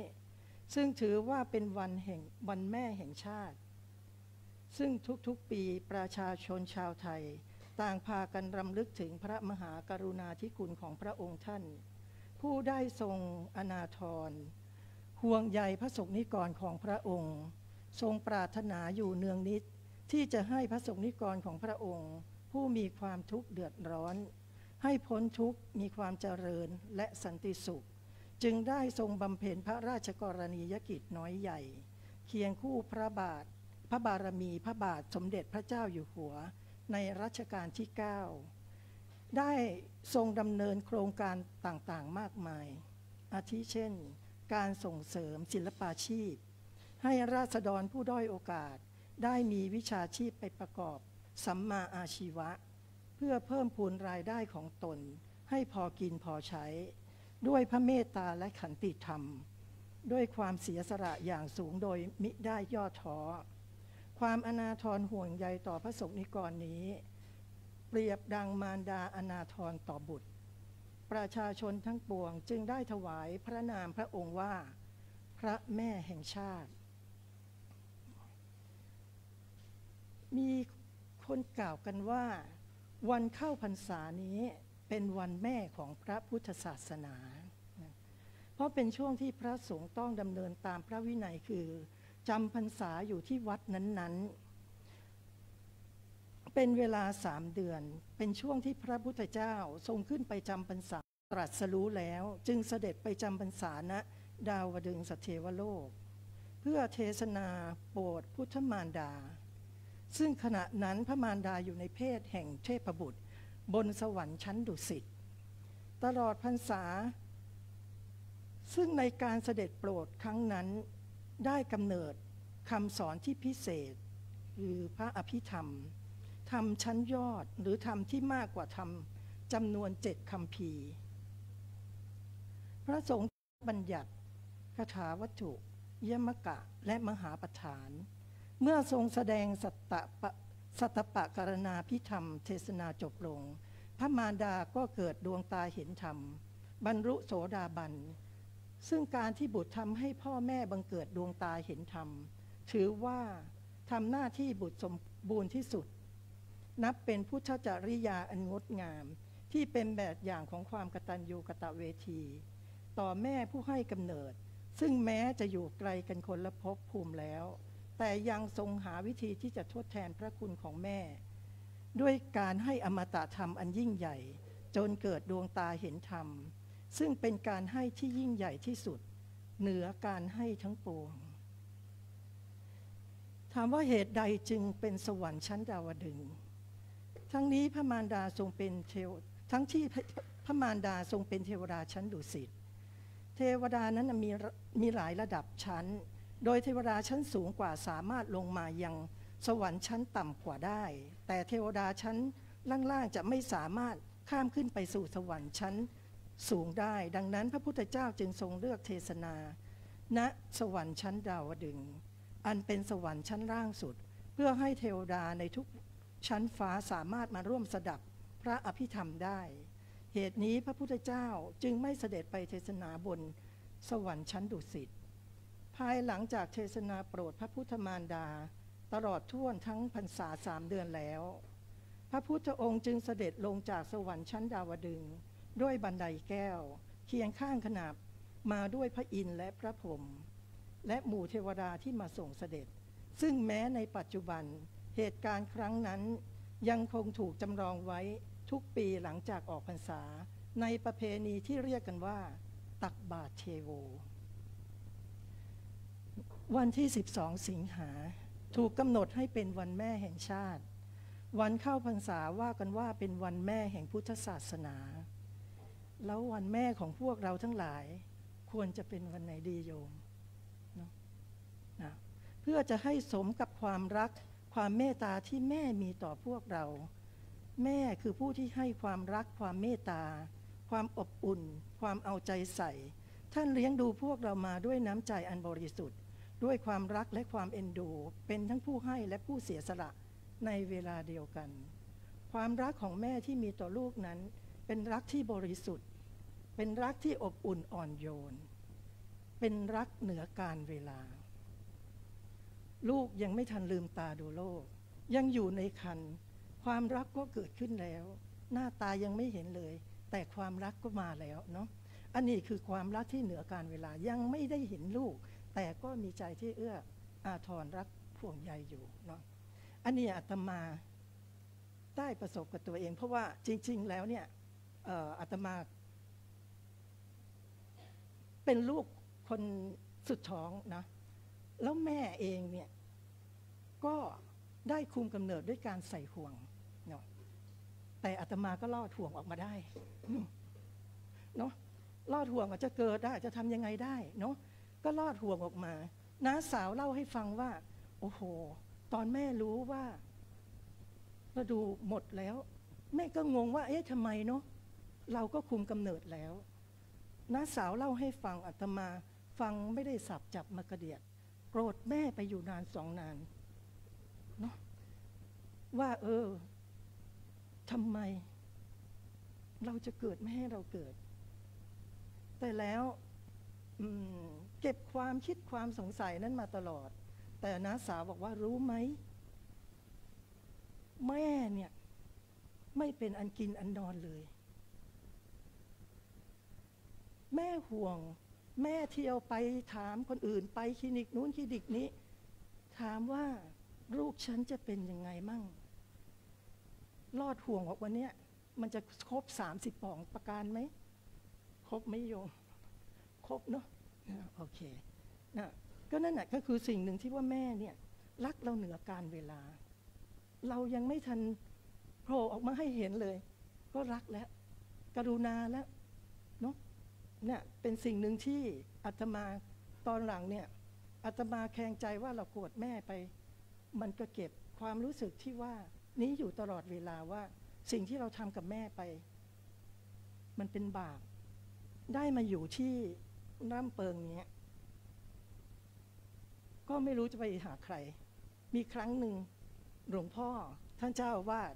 ซึ่งถือว่าเป็นวันแม่แห่งชาติซึ่งทุกๆปีประชาชนชาวไทยต่างพากันรำลึกถึงพระมหากรุณาธิคุณของพระองค์ท่านผู้ได้ทรงอนาทรห่วงใยพระสงฆ์นิกรของพระองค์ทรงปรารถนาอยู่เนืองนิดที่จะให้พระสงฆ์นิกรของพระองค์ผู้มีความทุกข์เดือดร้อนให้พ้นทุกข์มีความเจริญและสันติสุขจึงได้ทรงบำเพ็ญพระราชกรณียกิจน้อยใหญ่เคียงคู่พระบารมีพระบาทสมเด็จพระเจ้าอยู่หัวในรัชกาลที่9ได้ทรงดำเนินโครงการต่างๆมากมายอาทิเช่นการส่งเสริมศิลปาชีพให้ราษฎรผู้ด้อยโอกาสได้มีวิชาชีพไปประกอบสัมมาอาชีวะเพื่อเพิ่มพูนรายได้ของตนให้พอกินพอใช้ด้วยพระเมตตาและขันติธรรมด้วยความเสียสละอย่างสูงโดยมิได้ย่อท้อความอนาทรห่วงใยต่อพระสงฆ์นิกรนี้เปรียบดังมารดาอนาทรต่อบุตรประชาชนทั้งปวงจึงได้ถวายพระนามพระองค์ว่าพระแม่แห่งชาติมีคนกล่าวกันว่า วันเข้าพรรษานี้เป็นวันแม่ของพระพุทธศาสนาเพราะเป็นช่วงที่พระสงฆ์ต้องดำเนินตามพระวินัยคือจำพรรษาอยู่ที่วัดนั้นๆเป็นเวลา3 เดือนเป็นช่วงที่พระพุทธเจ้าทรงขึ้นไปจำพรรษาตรัสรู้แล้วจึงเสด็จไปจำพรรษาณดาวดึงสเทวโลกเพื่อเทศนาโปรดพุทธมารดาซึ่งขณะนั้นพระมารดาอยู่ในเพศแห่งเทพบุตรบนสวรรค์ชั้นดุสิตตลอดพรรษาซึ่งในการเสด็จโปรดครั้งนั้นได้กำเนิดคำสอนที่พิเศษคือพระอภิธรรมธรรมชั้นยอดหรือธรรมที่มากกว่าธรรมจำนวน7 คัมภีร์พระสงฆ์บัญญัติคาถาวัตถุยมกะและมหาปฐานเมื่อทรงแสดงสัตตปกรณาภิธรรมเทศนาจบลงพระมารดาก็เกิดดวงตาเห็นธรรมบรรลุโสดาบันซึ่งการที่บุตรทำให้พ่อแม่บังเกิดดวงตาเห็นธรรมถือว่าทำหน้าที่บุตรสมบูรณ์ที่สุดนับเป็นพุทธจริยาอันงดงามที่เป็นแบบอย่างของความกตัญญูกตเวทีต่อแม่ผู้ให้กำเนิดซึ่งแม้จะอยู่ไกลกันคนละภพภูมิแล้วแต่ยังทรงหาวิธีที่จะทดแทนพระคุณของแม่ด้วยการให้อมตะธรรมอันยิ่งใหญ่จนเกิดดวงตาเห็นธรรมซึ่งเป็นการให้ที่ยิ่งใหญ่ที่สุดเหนือการให้ทั้งปวงถามว่าเหตุใดจึงเป็นสวรรค์ชั้นดาวดึงส์ทั้งนี้พระมารดาทรงเป็นทั้งที่พระมารดาทรงเป็นเทวดาชั้นดุสิตเทวดานั้นมีหลายระดับชั้นโดยเทวดาชั้นสูงกว่าสามารถลงมายังสวรรค์ชั้นต่ำกว่าได้แต่เทวดาชั้นล่างๆจะไม่สามารถข้ามขึ้นไปสู่สวรรค์ชั้นสูงได้ดังนั้นพระพุทธเจ้าจึงทรงเลือกเทศนาณสวรรค์ชั้นดาวดึงส์อันเป็นสวรรค์ชั้นล่างสุดเพื่อให้เทวดาในทุกชั้นฟ้าสามารถมาร่วมสดับพระอภิธรรมได้เหตุนี้พระพุทธเจ้าจึงไม่เสด็จไปเทศนาบนสวรรค์ชั้นดุสิตภายหลังจากเทศนาโปรดพระพุทธมารดาตลอดทั่วทั้งพรรษา3 เดือนแล้วพระพุทธองค์จึงเสด็จลงจากสวรรค์ชั้นดาวดึงส์ด้วยบันไดแก้วเคียงข้างขนานมาด้วยพระอินทร์และพระพรหมและหมู่เทวดาที่มาส่งเสด็จซึ่งแม้ในปัจจุบันเหตุการณ์ครั้งนั้นยังคงถูกจำลองไว้ทุกปีหลังจากออกพรรษาในประเพณีที่เรียกกันว่าตักบาตรเทโววันที่12 สิงหาถูกกำหนดให้เป็นวันแม่แห่งชาติวันเข้าพรรษาว่ากันว่าเป็นวันแม่แห่งพุทธศาสนาแล้ววันแม่ของพวกเราทั้งหลายควรจะเป็นวันไหนดีโยมเนาะนะเพื่อจะให้สมกับความรักความเมตตาที่แม่มีต่อพวกเราแม่คือผู้ที่ให้ความรักความเมตตาความอบอุ่นความเอาใจใส่ท่านเลี้ยงดูพวกเรามาด้วยน้ำใจอันบริสุทธิ์ด้วยความรักและความเอ็นดูเป็นทั้งผู้ให้และผู้เสียสละในเวลาเดียวกันความรักของแม่ที่มีต่อลูกนั้นเป็นรักที่บริสุทธิ์เป็นรักที่อบอุ่นอ่อนโยนเป็นรักเหนือการเวลาลูกยังไม่ทันลืมตาดูโลกยังอยู่ในครรภ์ความรักก็เกิดขึ้นแล้วหน้าตายังไม่เห็นเลยแต่ความรักก็มาแล้วเนาะอันนี้คือความรักที่เหนือการเวลายังไม่ได้เห็นลูกแต่ก็มีใจที่เอื้ออาทรรักห่วงใยอยู่เนาะอันนี้อาตมาได้ประสบกับตัวเองเพราะว่าจริงๆแล้วเนี่ยอาตมาเป็นลูกคนสุดท้องนะแล้วแม่เองเนี่ยก็ได้คุมกำเนิดด้วยการใส่ห่วงเนาะแต่อาตมาก็ลอดห่วงออกมาได้เนาะลอดห่วงอาจจะเกิดได้จะทำยังไงได้เนาะก็ลอดห่วงออกมาน้าสาวเล่าให้ฟังว่าโอ้โหตอนแม่รู้ว่าเราดูหมดแล้วแม่ก็งงว่าเอ๊ะทำไมเนาะเราก็คุมกำเนิดแล้วน้าสาวเล่าให้ฟังอาตมาฟังไม่ได้สับจับมากระเดียดโกรธแม่ไปอยู่นาน2 นานเนาะว่าทำไมเราจะเกิดไม่ให้เราเกิดแต่แล้วเก็บความคิดความสงสัยนั้นมาตลอดแต่น้าสาวบอกว่ารู้ไหมแม่เนี่ย ไม่เป็นอันกินอันนอนเลย แม่ห่วงแม่เที่ยวไปถามคนอื่นไปคลินิกนู้นคลินิกนี้ถามว่าลูกฉันจะเป็นยังไงมั่งรอดห่วงว่าวันนี้มันจะครบ30ป่องประการไหมครบไม่โยมครบเนาะโอเคนะก็นั่นแหละก็คือสิ่งหนึ่งที่ว่าแม่เนี่ยรักเราเหนือการเวลาเรายังไม่ทันโผล่ออกมาให้เห็นเลยก็รักแล้วกรุณาแล้วเนาะเนี่ยเป็นสิ่งหนึ่งที่อาตมาตอนหลังเนี่ยอาตมาแคลงใจว่าเราโกรธแม่ไปมันก็เก็บความรู้สึกที่ว่านี้อยู่ตลอดเวลาว่าสิ่งที่เราทำกับแม่ไปมันเป็นบาปได้มาอยู่ที่ร่ำเปิงเนี้ยก็ไม่รู้จะไปหาใครมีครั้งหนึ่งหลวงพ่อท่านเจ้าอาวาส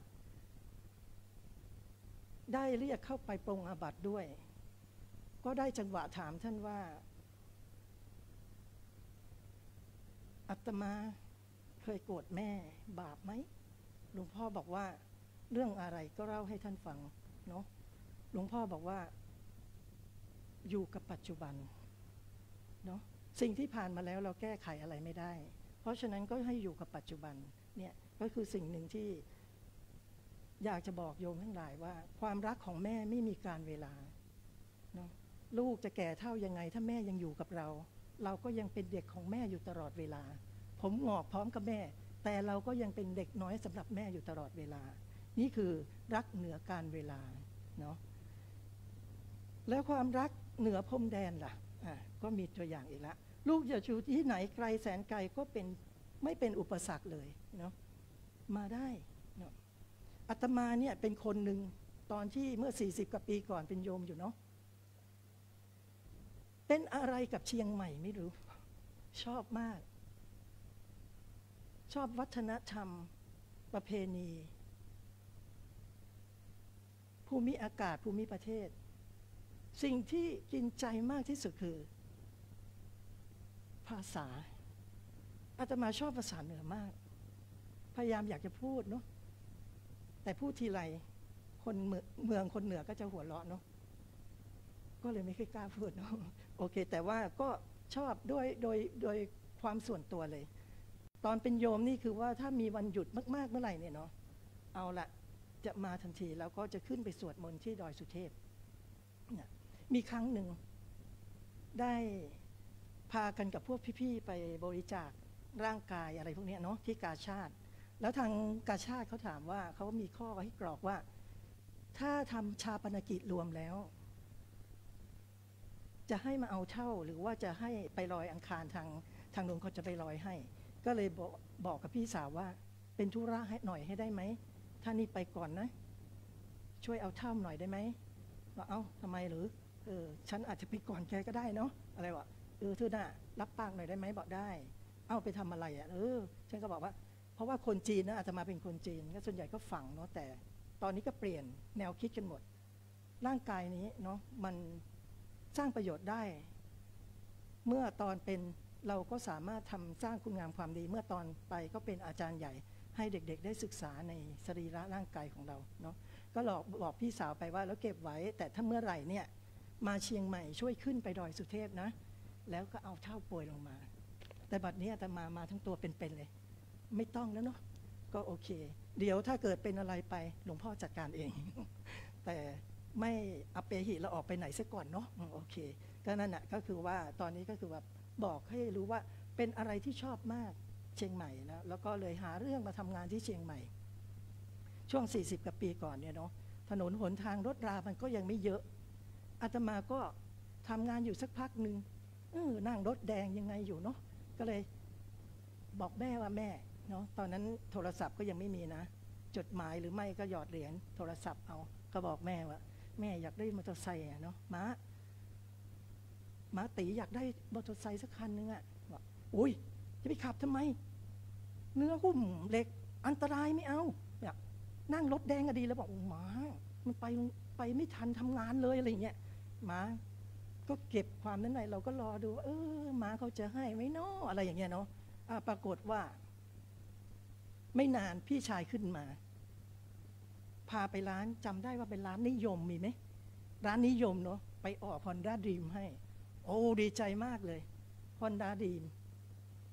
ได้เรียกเข้าไปปรงอาบัติด้วยก็ได้จังหวะถามท่านว่าอาตมาเคยโกรธแม่บาปไหมหลวงพ่อบอกว่าเรื่องอะไรก็เล่าให้ท่านฟังเนาะหลวงพ่อบอกว่าอยู่กับปัจจุบันเนาะสิ่งที่ผ่านมาแล้วเราแก้ไขอะไรไม่ได้เพราะฉะนั้นก็ให้อยู่กับปัจจุบันเนี่ยก็คือสิ่งหนึ่งที่อยากจะบอกโยมทั้งหลายว่าความรักของแม่ไม่มีการเวลาเนาะลูกจะแก่เท่ายังไงถ้าแม่ยังอยู่กับเราเราก็ยังเป็นเด็กของแม่อยู่ตลอดเวลาผมงอกพร้อมกับแม่แต่เราก็ยังเป็นเด็กน้อยสำหรับแม่อยู่ตลอดเวลานี่คือรักเหนือการเวลาเนาะแล้วความรักเหนือพรมแดนล่ะก็มีตัวอย่างอีกแล้วลูกจะอยู่ที่ไหนไกลแสนไกลก็เป็นไม่เป็นอุปสรรคเลยเนาะมาได้เนาะอาตมาเนี่ยเป็นคนหนึ่งตอนที่เมื่อ40 กว่าปีก่อนเป็นโยมอยู่เนาะเป็นอะไรกับเชียงใหม่ไม่รู้ชอบมากชอบวัฒนธรรมประเพณีภูมิอากาศภูมิประเทศสิ่งที่กินใจมากที่สุดคือภาษาอาตมาชอบภาษาเหนือมากพยายามอยากจะพูดเนาะแต่พูดทีไรคนเมืองคนเหนือก็จะหัวเราะเนาะก็เลยไม่ค่อยกล้าพูดเนาะโอเคแต่ว่าก็ชอบโดยความส่วนตัวเลยตอนเป็นโยมนี่คือว่าถ้ามีวันหยุดมากๆเมื่อไหร่เนี่ยเนาะเอาละจะมาทันทีแล้วก็จะขึ้นไปสวดมนต์ที่ดอยสุเทพมีครั้งหนึ่งได้พากันกับพวกพี่ๆไปบริจาคร่างกายอะไรพวกนี้เนาะที่กาชาดแล้วทางกาชาดเขาถามว่าเขามีข้อให้กรอกว่าถ้าทำชาปนกิจรวมแล้วจะให้มาเอาเท่าหรือว่าจะให้ไปลอยอังคารทางนู้นเขาจะไปลอยให้ก็เลยบอกกับพี่สาวว่าเป็นธุระให้หน่อยให้ได้ไหมถ้านี่ไปก่อนนะช่วยเอาเท่าหน่อยได้ไหมว่าเอ้าทำไมหรือฉันอาจจะไปก่อนแกก็ได้เนาะอะไรวะเธอน่ะรับปากหน่อยได้ไหมบอกได้เอาไปทำอะไรอ่ะฉันก็บอกว่าเพราะว่าคนจีนนะอาจจะมาเป็นคนจีนก็ส่วนใหญ่ก็ฝังเนาะแต่ตอนนี้ก็เปลี่ยนแนวคิดกันหมดร่างกายนี้เนาะมันสร้างประโยชน์ได้เมื่อตอนเป็นเราก็สามารถทำสร้างคุณงามความดีเมื่อตอนไปก็เป็นอาจารย์ใหญ่ให้เด็กๆได้ศึกษาในสรีระร่างกายของเราเนาะก็บอกพี่สาวไปว่าแล้วเก็บไว้แต่ถ้าเมื่อไหร่เนี่ยมาเชียงใหม่ช่วยขึ้นไปดอยสุเทพนะแล้วก็เอาเท่าป่วยลงมาแต่บัดนี้แต่มาทั้งตัวเป็นๆเลยไม่ต้องแล้วเนาะก็โอเคเดี๋ยวถ้าเกิดเป็นอะไรไปหลวงพ่อจัดการเอง แต่ไม่อัปเปหิเราออกไปไหนซะก่อนเนาะโอเคก็นั่นแหะก็คือว่าตอนนี้ก็คือว่าบอกให้รู้ว่าเป็นอะไรที่ชอบมากเชียงใหม่นะแล้วก็เลยหาเรื่องมาทำงานที่เชียงใหม่ช่วง40 กว่าปีก่อนเนี่ยเนาะถนนหนทางรถรามันก็ยังไม่เยอะอาตมาก็ทำงานอยู่สักพักหนึ่งนั่งรถแดงยังไงอยู่เนาะก็เลยบอกแม่ว่าแม่เนาะตอนนั้นโทรศัพท์ก็ยังไม่มีนะจดหมายหรือไม่ก็หยอดเหรียญโทรศัพท์เอาก็บอกแม่ว่าแม่อยากได้มอเตอร์ไซค์เนาะม้าตีอยากได้มอเตอร์ไซค์สักคันนึงอะบอกอุ้ยจะไปขับทำไมเนื้อหุ้มเหล็กอันตรายไม่เอาเนี่ยนั่งรถแดงก็ดีแล้วบอกม้ามันไปไม่ทันทำงานเลยอะไรเงี้ยม้าก็เก็บความนั้นไหนเราก็รอดูม้าเขาจะให้ไหมเนาะอะไรอย่างเงี้ยเนาะปรากฏว่าไม่นานพี่ชายขึ้นมา พาไปร้านจำได้ว่าเป็นร้านนิยมมีไหมร้านนิยมเนาะไปออก Honda Dream ให้โอ้ดีใจมากเลย Honda Dream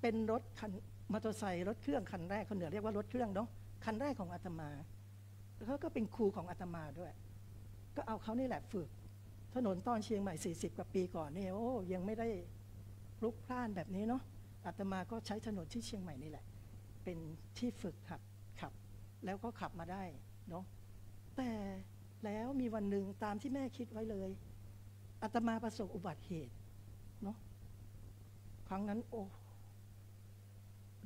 เป็นรถคันมอเตอร์ไซค์รถเครื่องคันแรกคนเหนือเรียกว่ารถเครื่องเนาะคันแรกของอาตมาแล้วเขาก็เป็นครูของอาตมาด้วยก็เอาเขานี่แหละฝึกถนนตอนเชียงใหม่40 กว่าปีก่อนเนี่ยโอ้ยังไม่ได้พลุกพล่านแบบนี้เนาะอาตมาก็ใช้ถนนที่เชียงใหม่นี่แหละเป็นที่ฝึกหัดขับแล้วก็ขับมาได้เนาะแต่แล้วมีวันหนึ่งตามที่แม่คิดไว้เลยอาตมาประสบอุบัติเหตุเนาะครั้งนั้นโอ้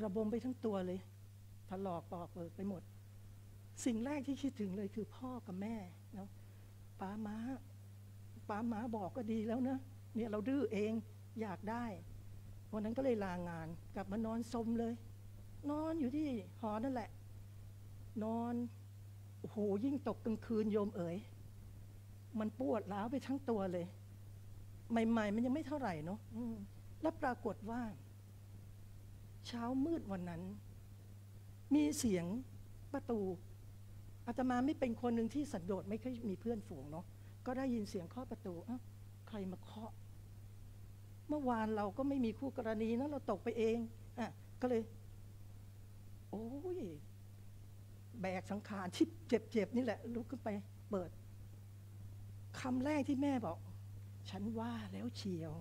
ระบมไปทั้งตัวเลยถลอกปอกเปิดไปหมดสิ่งแรกที่คิดถึงเลยคือพ่อกับแม่เนาะป้าม้าบอกก็ดีแล้วนะเนี่ยเราดื้อเองอยากได้วันนั้นก็เลยลางานกลับมานอนซมเลยนอนอยู่ที่หอนั่นแหละนอนโอ้โหยิ่งตกกลางคืนโยมเอ๋ยมันปวดร้าวไปทั้งตัวเลยใหม่ๆมันยังไม่เท่าไหร่เนาะแล้วปรากฏว่าเช้ามืดวันนั้นมีเสียงประตูอาตมาไม่เป็นคนหนึ่งที่สันโดษไม่ค่อยมีเพื่อนฝูงเนาะก็ได้ยินเสียงเคาะประตูใครมาเคาะเมื่อวานเราก็ไม่มีคู่กรณีนะเราตกไปเองก็เลยโอ้ยแบกสังขารที่เจ็บๆนี่แหละลุกขึ้นไปเปิดคำแรกที่แม่บอกฉันว่าแล้วเชียว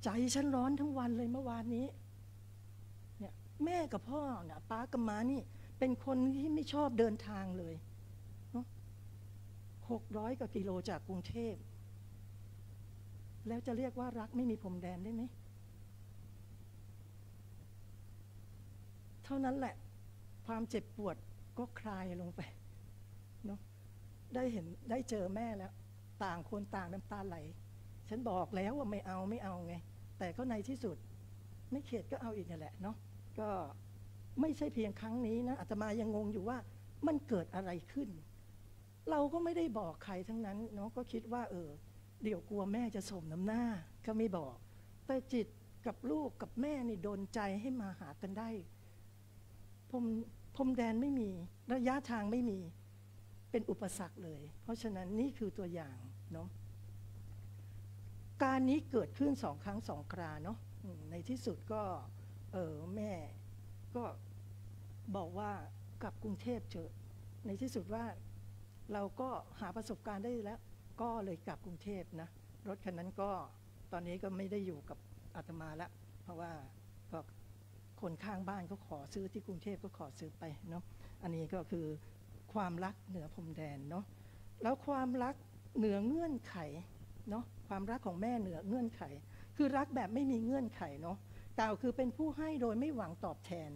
ใจฉันร้อนทั้งวันเลยเมื่อวานนี้เนี่ยแม่กับพ่อเนี่ยป้ากับม้านี่เป็นคนที่ไม่ชอบเดินทางเลยเนาะ600 กว่ากิโลจากกรุงเทพแล้วจะเรียกว่ารักไม่มีพรมแดนได้ไหมเท่านั้นแหละความเจ็บปวดก็คลายลงไปเนาะได้เจอแม่แล้วต่างคนต่างน้ำตาไหลฉันบอกแล้วว่าไม่เอาไงแต่ก็ในที่สุดไม่เข็ดก็เอาอีกนั่นแหละเนาะก็ไม่ใช่เพียงครั้งนี้นะอาตมายังงงอยู่ว่ามันเกิดอะไรขึ้นเราก็ไม่ได้บอกใครทั้งนั้นเนาะก็คิดว่าเดี๋ยวกลัวแม่จะสมน้ำหน้าก็ไม่บอกแต่จิตกับลูกกับแม่นี่โดนใจให้มาหากันได้พรมแดนไม่มีระยะทางไม่มีเป็นอุปสรรคเลยเพราะฉะนั้นนี่คือตัวอย่างเนาะการนี้เกิดขึ้น2 ครั้ง 2 คราเนาะในที่สุดก็แม่ก็บอกว่ากลับกรุงเทพเถอะในที่สุดว่าเราก็หาประสบการณ์ได้แล้วก็เลยกลับกรุงเทพนะรถคันนั้นก็ตอนนี้ก็ไม่ได้อยู่กับอาตมาแล้วเพราะว่าก็คนข้างบ้านก็ขอซื้อที่กรุงเทพก็ขอซื้อไปเนาะอันนี้ก็คือความรักเหนือพรมแดนเนาะแล้วความรักเหนือเงื่อนไขเนาะความรักของแม่เหนือเงื่อนไขคือรักแบบไม่มีเงื่อนไขเนาะกล่าวคือเป็นผู้ให้โดยไม่หวังตอบแทน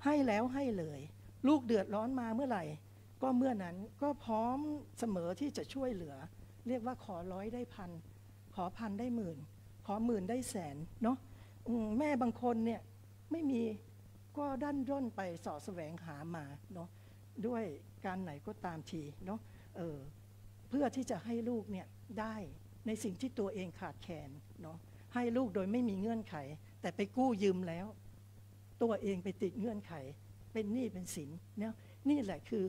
ให้แล้วให้เลยลูกเดือดร้อนมาเมื่อไหร่ก็เมื่อนั้นก็พร้อมเสมอที่จะช่วยเหลือเรียกว่าขอ100ได้พันขอพันได้หมื่นขอหมื่นได้แสนเนาะแม่บางคนเนี่ยไม่มีก็ดั้นด้นไปเสาะแสวงหามาเนาะด้วยการไหนก็ตามทีเนาะเพื่อที่จะให้ลูกเนี่ยได้ในสิ่งที่ตัวเองขาดแคลนเนาะให้ลูกโดยไม่มีเงื่อนไขแต่ไปกู้ยืมแล้วตัวเองไปติดเงื่อนไขเป็นหนี้เป็นสินเนี่ยนี่แหละคือ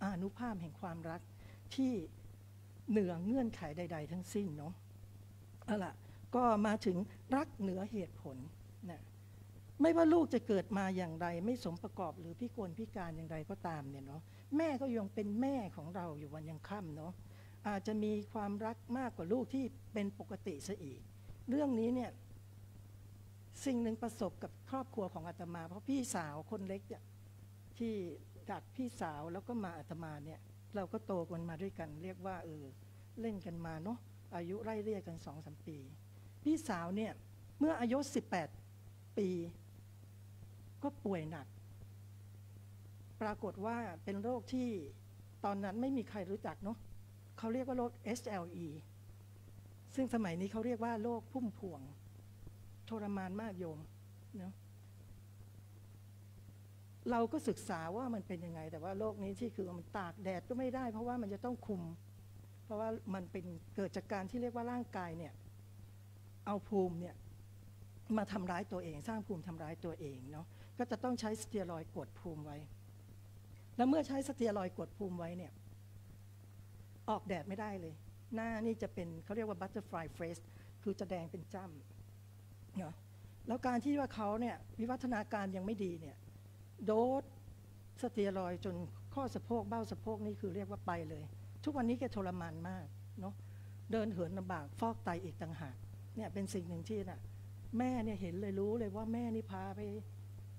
อานุภาพแห่งความรักที่เหนือเงื่อนไขใดๆทั้งสิ้นเนาะเอาล่ะก็มาถึงรักเหนือเหตุผลนะไม่ว่าลูกจะเกิดมาอย่างไรไม่สมประกอบหรือพิกลพิการอย่างไรก็ตามเนี่ยเนาะแม่ก็ยังเป็นแม่ของเราอยู่วันยังค่ำเนาะอาจจะมีความรักมากกว่าลูกที่เป็นปกติซะอีกเรื่องนี้เนี่ยสิ่งหนึ่งประสบกับครอบครัวของอาตมาเพราะพี่สาวคนเล็กเนี่ยที่จากพี่สาวแล้วก็มาอาตมาเนี่ยเราก็โตกันมาด้วยกันเรียกว่าเล่นกันมาเนาะอายุไล่เรียกกัน 2-3 ปีพี่สาวเนี่ยเมื่ออายุ18 ปีก็ป่วยหนักปรากฏว่าเป็นโรคที่ตอนนั้นไม่มีใครรู้จักเนาะเขาเรียกว่าโรค SLE ซึ่งสมัยนี้เขาเรียกว่าโรคพุ่มพวงทรมานมากโยมเนาะเราก็ศึกษาว่ามันเป็นยังไงแต่ว่าโรคนี้ที่คือมันตากแดดก็ไม่ได้เพราะว่ามันจะต้องคุมเพราะว่ามันเป็นเกิดจากการที่เรียกว่าร่างกายเนี่ยเอาภูมิเนี่ยมาทำร้ายตัวเองสร้างภูมิทำร้ายตัวเองเนาะก็จะต้องใช้สเตียรอยด์กดภูมิไว้ แล้วเมื่อใช้สเตียรอยด์กดภูมิไว้เนี่ยออกแดดไม่ได้เลยหน้านี่จะเป็นเขาเรียกว่า butterfly face คือจะแดงเป็นจ้ำเนาะแล้วการที่ว่าเขาเนี่ยวิวัฒนาการยังไม่ดีเนี่ยโดสสเตียรอยด์จนข้อสะโพกเบ้าสะโพกนี่คือเรียกว่าไปเลยทุกวันนี้แกทรมานมากเนาะเดินเหินลำบากฟอกไตอีกต่างหากเนี่ยเป็นสิ่งหนึ่งที่น่ะแม่เนี่ยเห็นเลยรู้เลยว่าแม่นี่พาไป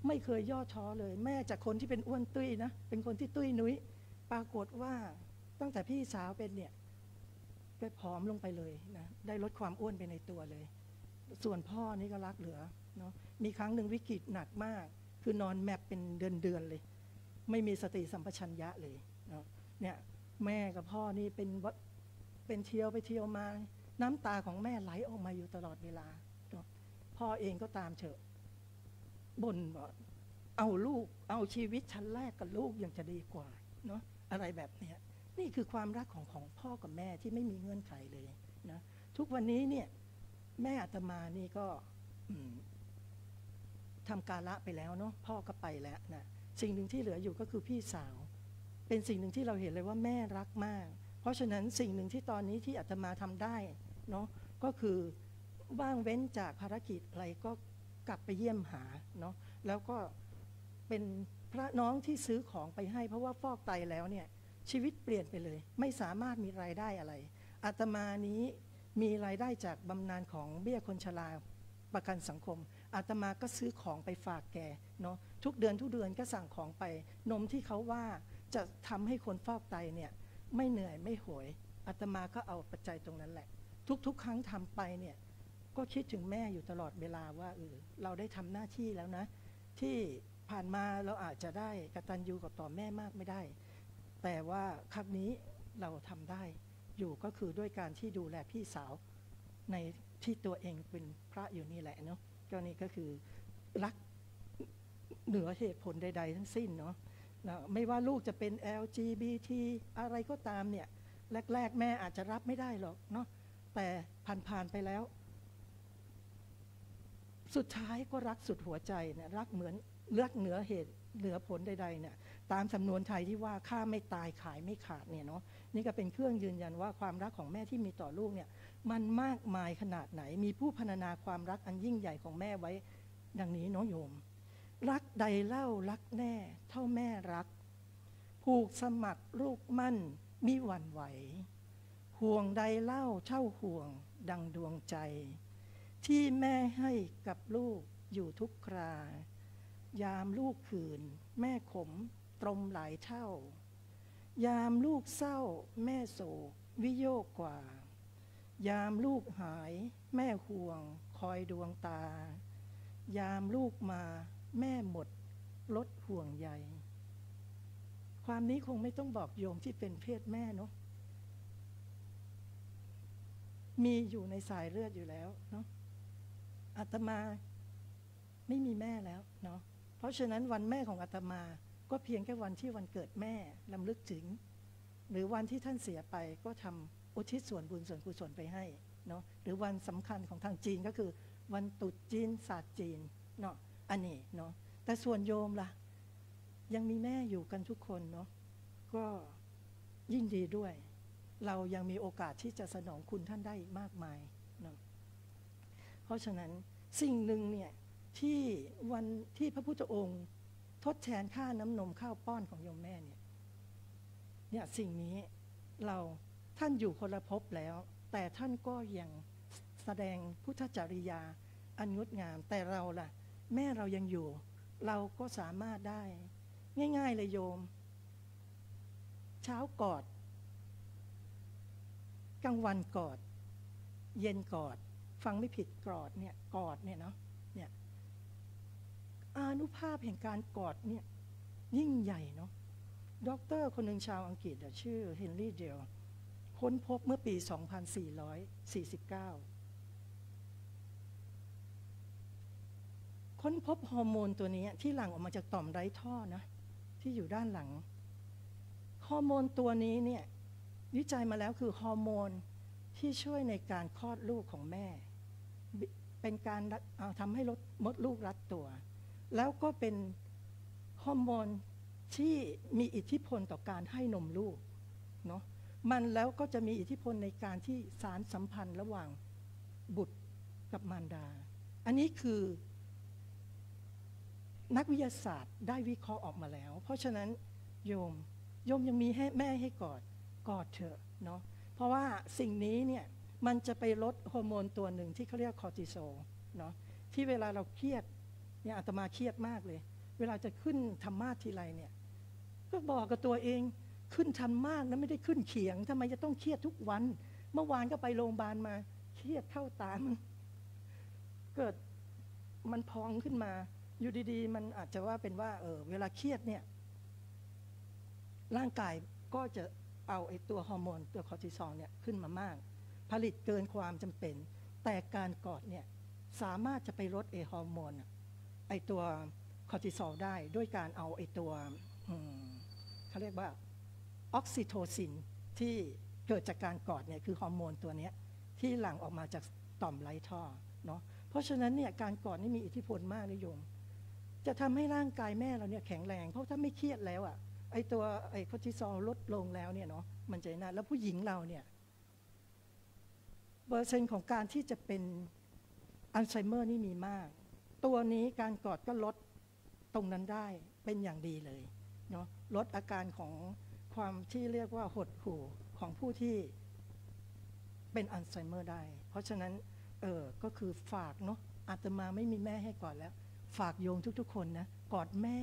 ไม่เคยย่อท้อเลยแม่จากคนที่เป็นอ้วนตุ้ยนะเป็นคนที่ตุ้ยนุ้ยปรากฏว่าตั้งแต่พี่สาวเป็นเนี่ยไปผอมลงไปเลยนะได้ลดความอ้วนไปในตัวเลยส่วนพ่อนี่ก็รักเหลือเนาะมีครั้งหนึ่งวิกฤตหนักมากคือนอนแมปเป็นเดือนเลยไม่มีสติสัมปชัญญะเลยเนาะเนี่ยแม่กับพ่อนี่เป็นเที่ยวไปเที่ยวมาน้ำตาของแม่ไหลออกมาอยู่ตลอดเวลาเนาะพ่อเองก็ตามเถอะบ่นบอกเอาลูกเอาชีวิตชั้นแรกกับลูกยังจะดีกว่าเนาะอะไรแบบเนี้ยนี่คือความรักของพ่อกับแม่ที่ไม่มีเงื่อนไขเลยนะทุกวันนี้เนี่ยแม่อาตมานี่ก็ทำกาละไปแล้วเนาะพ่อก็ไปแล้วนะสิ่งหนึ่งที่เหลืออยู่ก็คือพี่สาวเป็นสิ่งหนึ่งที่เราเห็นเลยว่าแม่รักมากเพราะฉะนั้นสิ่งหนึ่งที่ตอนนี้ที่อาตมาทำได้เนาะก็คือว่างเว้นจากภารกิจอะไรก็กลับไปเยี่ยมหาเนาะแล้วก็เป็นพระน้องที่ซื้อของไปให้เพราะว่าฟอกไตแล้วเนี่ยชีวิตเปลี่ยนไปเลยไม่สามารถมีรายได้อะไรอาตมานี้มีรายได้จากบำนาญของเบี้ยคนชราประกันสังคมอาตมาก็ซื้อของไปฝากแกเนาะทุกเดือนก็สั่งของไปนมที่เขาว่าจะทำให้คนฟอกไตเนี่ยไม่เหนื่อยไม่โหยอาตมาก็เอาปัจจัยตรงนั้นแหละทุกครั้งทำไปเนี่ยก็คิดถึงแม่อยู่ตลอดเวลาว่าเราได้ทำหน้าที่แล้วนะที่ผ่านมาเราอาจจะได้กตัญญูกับต่อแม่มากไม่ได้แต่ว่าครั้งนี้เราทำได้อยู่ก็คือด้วยการที่ดูแลพี่สาวในที่ตัวเองเป็นพระอยู่นี่แหละเนาะก็นี่ก็คือรักเหนือเหตุผลใดๆทั้งสิ้นเนาะไม่ว่าลูกจะเป็น LGBT อะไรก็ตามเนี่ยแรกๆแม่อาจจะรับไม่ได้หรอกเนาะแต่ผ่านไปแล้วสุดท้ายก็รักสุดหัวใจเนี่ยรักเหมือนรักเหนือเหตุเหนือผลใดๆเนี่ยตามสำนวนไทยที่ว่าฆ่าไม่ตายขายไม่ขาดเนี่ยเนาะนี่ก็เป็นเครื่องยืนยันว่าความรักของแม่ที่มีต่อลูกเนี่ยมันมากมายขนาดไหนมีผู้พรรณนาความรักอันยิ่งใหญ่ของแม่ไว้ดังนี้เนาะโยมรักใดเล่ารักแน่เท่าแม่รักผูกสมัครลูกมั่นมิหวั่นไหวห่วงใดเล่าเท่าห่วงดังดวงใจที่แม่ให้กับลูกอยู่ทุกครายามลูกขืนแม่ขมตรมหลายเท่ายามลูกเศร้าแม่โศกวิโยกกว่ายามลูกหายแม่ห่วงคอยดวงตายามลูกมาแม่หมดลดห่วงใยความนี้คงไม่ต้องบอกโยมที่เป็นเพศแม่เนาะมีอยู่ในสายเลือดอยู่แล้วเนาะอาตมาไม่มีแม่แล้วเนาะเพราะฉะนั้นวันแม่ของอาตมาก็เพียงแค่วันที่วันเกิดแม่รำลึกถึงหรือวันที่ท่านเสียไปก็ทำอุทิศส่วนบุญส่วนกุศลไปให้เนาะหรือวันสำคัญของทางจีนก็คือวันตรุษจีนศาสตร์จีนเนาะอันนี้เนาะแต่ส่วนโยมล่ะยังมีแม่อยู่กันทุกคนเนาะก็ยิ่งดีด้วยเรายังมีโอกาสที่จะสนองคุณท่านได้มากมายเนาะเพราะฉะนั้นสิ่งหนึ่งเนี่ยที่วันที่พระพุทธองค์ทดแทนค่าน้ำนมข้าวป้อนของโยมแม่เนี่ยสิ่งนี้ท่านอยู่คนละภพแล้วแต่ท่านก็ยังแสดงพุทธจริยาอันงดงามแต่เราล่ะแม่เรายังอยู่เราก็สามารถได้ง่ายๆเลยโยมเช้ากอดกลางวันกอดเย็นกอดฟังไม่ผิดกอดเนี่ยกอดเนี่ยเนาะเนี่ยอานุภาพแห่งการกอดเนี่ยยิ่งใหญ่เนาะด็อกเตอร์คนหนึ่งชาวอังกฤษชื่อเฮนรี่เดลค้นพบเมื่อปี 2449 ค้นพบฮอร์โมนตัวนี้ที่หลั่งออกมาจากต่อมไร้ท่อนะที่อยู่ด้านหลังฮอร์โมนตัวนี้เนี่ยวิจัยมาแล้วคือฮอร์โมนที่ช่วยในการคลอดลูกของแม่เป็นการทำให้มดลูกรัดตัวแล้วก็เป็นฮอร์โมน ที่มีอิทธิพลต่อการให้นมลูกเนาะมันแล้วก็จะมีอิทธิพลในการที่สารสัมพันธ์ระหว่างบุตรกับมารดาอันนี้คือนักวิทยาศาสตร์ได้วิเคราะห์ออกมาแล้วเพราะฉะนั้นโยมยังมีให้แม่ให้กอดเถอะเนาะเพราะว่าสิ่งนี้เนี่ยมันจะไปลดฮอร์โมนตัวหนึ่งที่เขาเรียกคอร์ติซอลเนาะที่เวลาเราเครียดเนี่ยอาตมาเครียดมากเลยเวลาจะขึ้นธรรมาสทีไรเนี่ยก็บอกกับตัวเองขึ้นธรรมาสนะไม่ได้ขึ้นเขียงทำไมจะต้องเครียดทุกวันเมื่อวานก็ไปโรงพยาบาลมาเครียดเข้าตามันเกิดมันพองขึ้นมาอยู่ดีๆมันอาจจะว่าเป็นว่าเวลาเครียดเนี่ยร่างกายก็จะเอาไอ้ตัวฮอร์โมนตัวคอร์ติซอลเนี่ยขึ้นมามากผลิตเกินความจำเป็นแต่การกอดเนี่ยสามารถจะไปลดไอ้ฮอร์โมนไอ้ตัวคอร์ติซอลได้ด้วยการเอาไอ้ตัวเขาเรียกว่าออกซิโทซินที่เกิดจากการกอดเนี่ยคือฮอร์โมนตัวนี้ที่หลั่งออกมาจากต่อมไร้ท่อเนาะเพราะฉะนั้นเนี่ยการกอดนี่มีอิทธิพลมากนิยมจะทำให้ร่างกายแม่เราเนี่ยแข็งแรงเพราะถ้าไม่เครียดแล้วอ่ะไอ้ตัวไอ้คอร์ติซอลลดลงแล้วเนี่ยเนาะมันจะน่าแล้วผู้หญิงเราเนี่ยเปอร์เซ็นต์ของการที่จะเป็นอัลไซเมอร์นี่มีมากตัวนี้การกอดก็ลดตรงนั้นได้เป็นอย่างดีเลยเนาะลดอาการของความที่เรียกว่าหดหู่ของผู้ที่เป็นอัลไซเมอร์ได้เพราะฉะนั้นก็คือฝากเนาะอาตมาไม่มีแม่ให้กอดแล้วฝากโยมทุกๆคนนะกอดแม่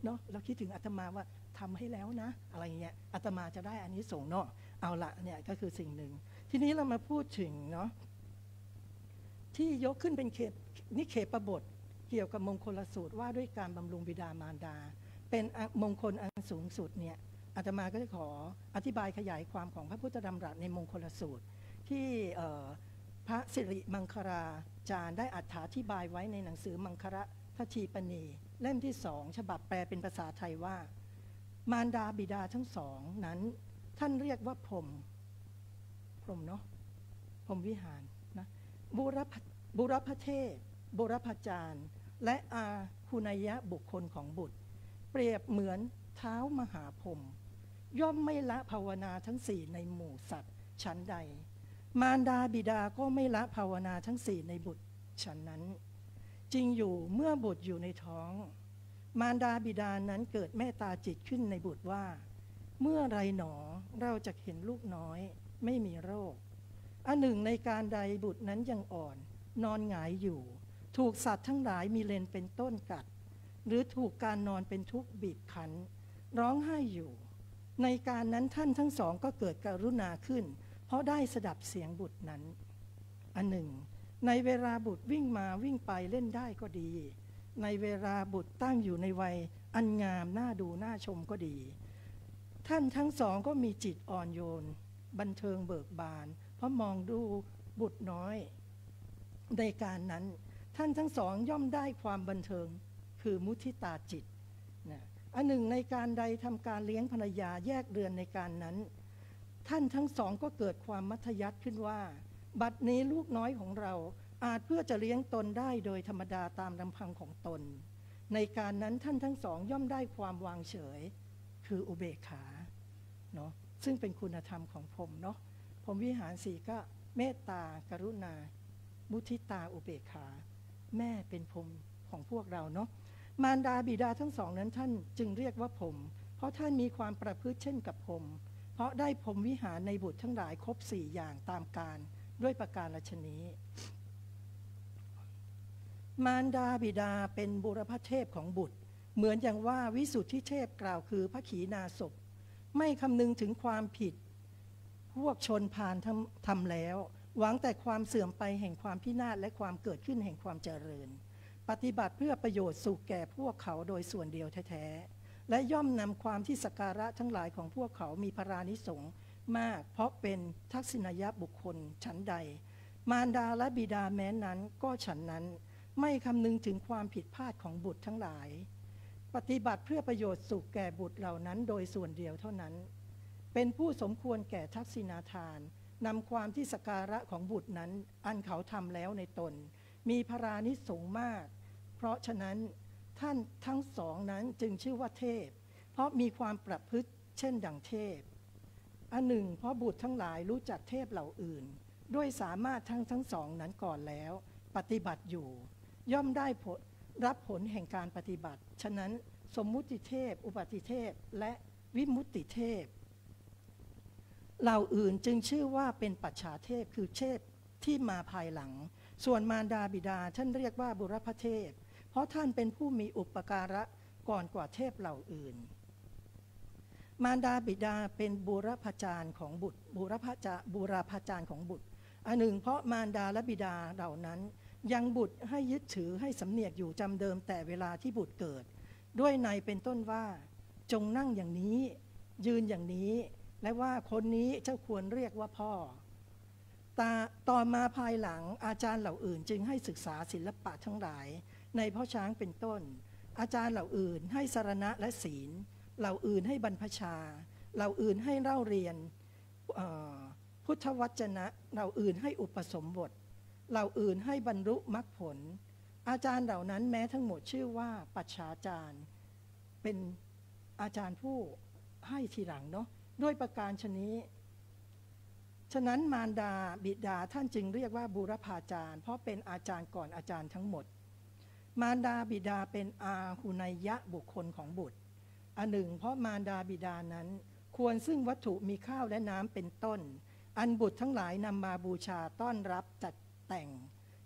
เนาะเราคิดถึงอาตมาว่าทำให้แล้วนะอะไรเงี้ยอาตมาจะได้อันนี้ส่งเนาะเอาละเนี่ยก็คือสิ่งหนึ่งทีนี้เรามาพูดถึงเนาะที่ยกขึ้นเป็นนิเคปบทเกี่ยวกับมงคลสูตรว่าด้วยการบำรุงบิดามารดาเป็นมงคลอันสูงสุดเนี่ยอาตมาก็จะขออธิบายขยายความของพระพุทธดำรัสในมงคลสูตรที่พระสิริมังคลาจารย์ได้อธิบายไว้ในหนังสือมังคละทัชชีปณีเล่มที่2ฉบับแปลเป็นภาษาไทยว่ามารดาบิดาทั้งสองนั้นท่านเรียกว่าพรหมเนาะพรหมวิหารนะบุรพเทพบุรพจารย์และอาหุนยะบุคคลของบุตรเปรียบเหมือนเท้ามหาพรหมย่อมไม่ละภาวนาทั้ง4ในหมู่สัตว์ชั้นใดมารดาบิดาก็ไม่ละภาวนาทั้ง4ในบุตรฉันนั้นจริงอยู่เมื่อบุตรอยู่ในท้องมารดาบิดานั้นเกิดเมตตาจิตขึ้นในบุตรว่าเมื่อไรหนอเราจะเห็นลูกน้อยไม่มีโรคอันหนึ่งในการใดบุตรนั้นยังอ่อนนอนหงายอยู่ถูกสัตว์ทั้งหลายมีเลนเป็นต้นกัดหรือถูกการนอนเป็นทุกข์บีบคั้นร้องไห้อยู่ในการนั้นท่านทั้งสองก็เกิดกรุณาขึ้นเพราะได้สดับเสียงบุตรนั้นอันหนึ่งในเวลาบุตรวิ่งมาวิ่งไปเล่นได้ก็ดีในเวลาบุตรตั้งอยู่ในวัยอันงามน่าดูน่าชมก็ดีท่านทั้งสองก็มีจิตอ่อนโยนบันเทิงเบิกบานเพราะมองดูบุตรน้อยในการนั้นท่านทั้งสองย่อมได้ความบันเทิงคือมุทิตาจิตนะอันหนึ่งในการใดทำการเลี้ยงภรรยาแยกเรือนในการนั้นท่านทั้งสองก็เกิดความมัธยัสถ์ขึ้นว่าบัดนี้ลูกน้อยของเราอาจเพื่อจะเลี้ยงตนได้โดยธรรมดาตามลำพังของตนในการนั้นท่านทั้งสองย่อมได้ความวางเฉยคืออุเบกขาเนาะซึ่งเป็นคุณธรรมของพรหมเนาะพรหมวิหาร4ก็เมตตากรุณามุทิตาอุเบกขาแม่เป็นพรหมของพวกเราเนาะมารดาบิดาทั้งสองนั้นท่านจึงเรียกว่าพรหมเพราะท่านมีความประพฤติเช่นกับพรหมเพราะได้พรหมวิหารในบุตรทั้งหลายครบ4อย่างตามการด้วยประการฉะนี้มารดาบิดาเป็นบุรพเทพของบุตรเหมือนอย่างว่าวิสุทธิเทพกล่าวคือพระขีณาสพไม่คำนึงถึงความผิดพวกชนพาลทำแล้วหวังแต่ความเสื่อมไปแห่งความพินาศและความเกิดขึ้นแห่งความเจริญปฏิบัติเพื่อประโยชน์สุขแก่พวกเขาโดยส่วนเดียวแท้ๆและย่อมนำความที่สักการะทั้งหลายของพวกเขามีพรานิสงส์มากเพราะเป็นทักษิณยบุคคลฉันใดมารดาและบิดาแม้นั้นก็ฉันนั้นไม่คำนึงถึงความผิดพลาดของบุตรทั้งหลายปฏิบัติเพื่อประโยชน์สุขแก่บุตรเหล่านั้นโดยส่วนเดียวเท่านั้นเป็นผู้สมควรแก่ทักษิณาทานนำความที่สักการะของบุตรนั้นอันเขาทำแล้วในตนมีพรานิสงส์มากเพราะฉะนั้นท่านทั้งสองนั้นจึงชื่อว่าเทพ ราะมีความประพฤติเช่นดังเทพอันหนึ่งเพราะบุตรทั้งหลายรู้จักเทพเหล่าอื่นด้วยสามารถทั้งสองนั้นก่อนแล้วปฏิบัติอยู่ย่อมได้รับผลแห่งการปฏิบัติฉะนั้นสมมุติเทพอุปาติเทพและวิมุตติเทพเหล่าอื่นจึงชื่อว่าเป็นปัจฉาเทพคือเทพที่มาภายหลังส่วนมารดาบิดาท่านเรียกว่าบุรพเทพเพราะท่านเป็นผู้มีอุปการะก่อนกว่าเทพเหล่าอื่นมารดาบิดาเป็นบูรพาจารย์ของบุตรบูรพาจารย์ของบุตรอันหนึ่งเพราะมารดาและบิดาเหล่านั้นยังบุตรให้ยึดถือให้สำเนียกอยู่จำเดิมแต่เวลาที่บุตรเกิดด้วยในเป็นต้นว่าจงนั่งอย่างนี้ยืนอย่างนี้และว่าคนนี้เจ้าควรเรียกว่าพ่อต่อมาภายหลังอาจารย์เหล่าอื่นจึงให้ศึกษาศิลปะทั้งหลายในพ่อช้างเป็นต้นอาจารย์เหล่าอื่นให้สรณะและศีลเหล่าอื่นให้บรรพชาเหล่าอื่นให้เล่าเรียนพุทธวจนะเหล่าอื่นให้อุปสมบทเหล่าอื่นให้บรรลุมรรคผลอาจารย์เหล่านั้นแม้ทั้งหมดชื่อว่าปัจฉาจารย์เป็นอาจารย์ผู้ให้ทีหลังเนาะด้วยประการชนี้ฉะนั้นมารดาบิดาท่านจึงเรียกว่าบูรพาจารย์เพราะเป็นอาจารย์ก่อนอาจารย์ทั้งหมดมารดาบิดาเป็นอาหุนัยยะบุคคลของบุตรอันหนึ่งเพราะมารดาบิดานั้นควรซึ่งวัตถุมีข้าวและน้ำเป็นต้นอันบุตรทั้งหลายนำมาบูชาต้อนรับจัดแต่ง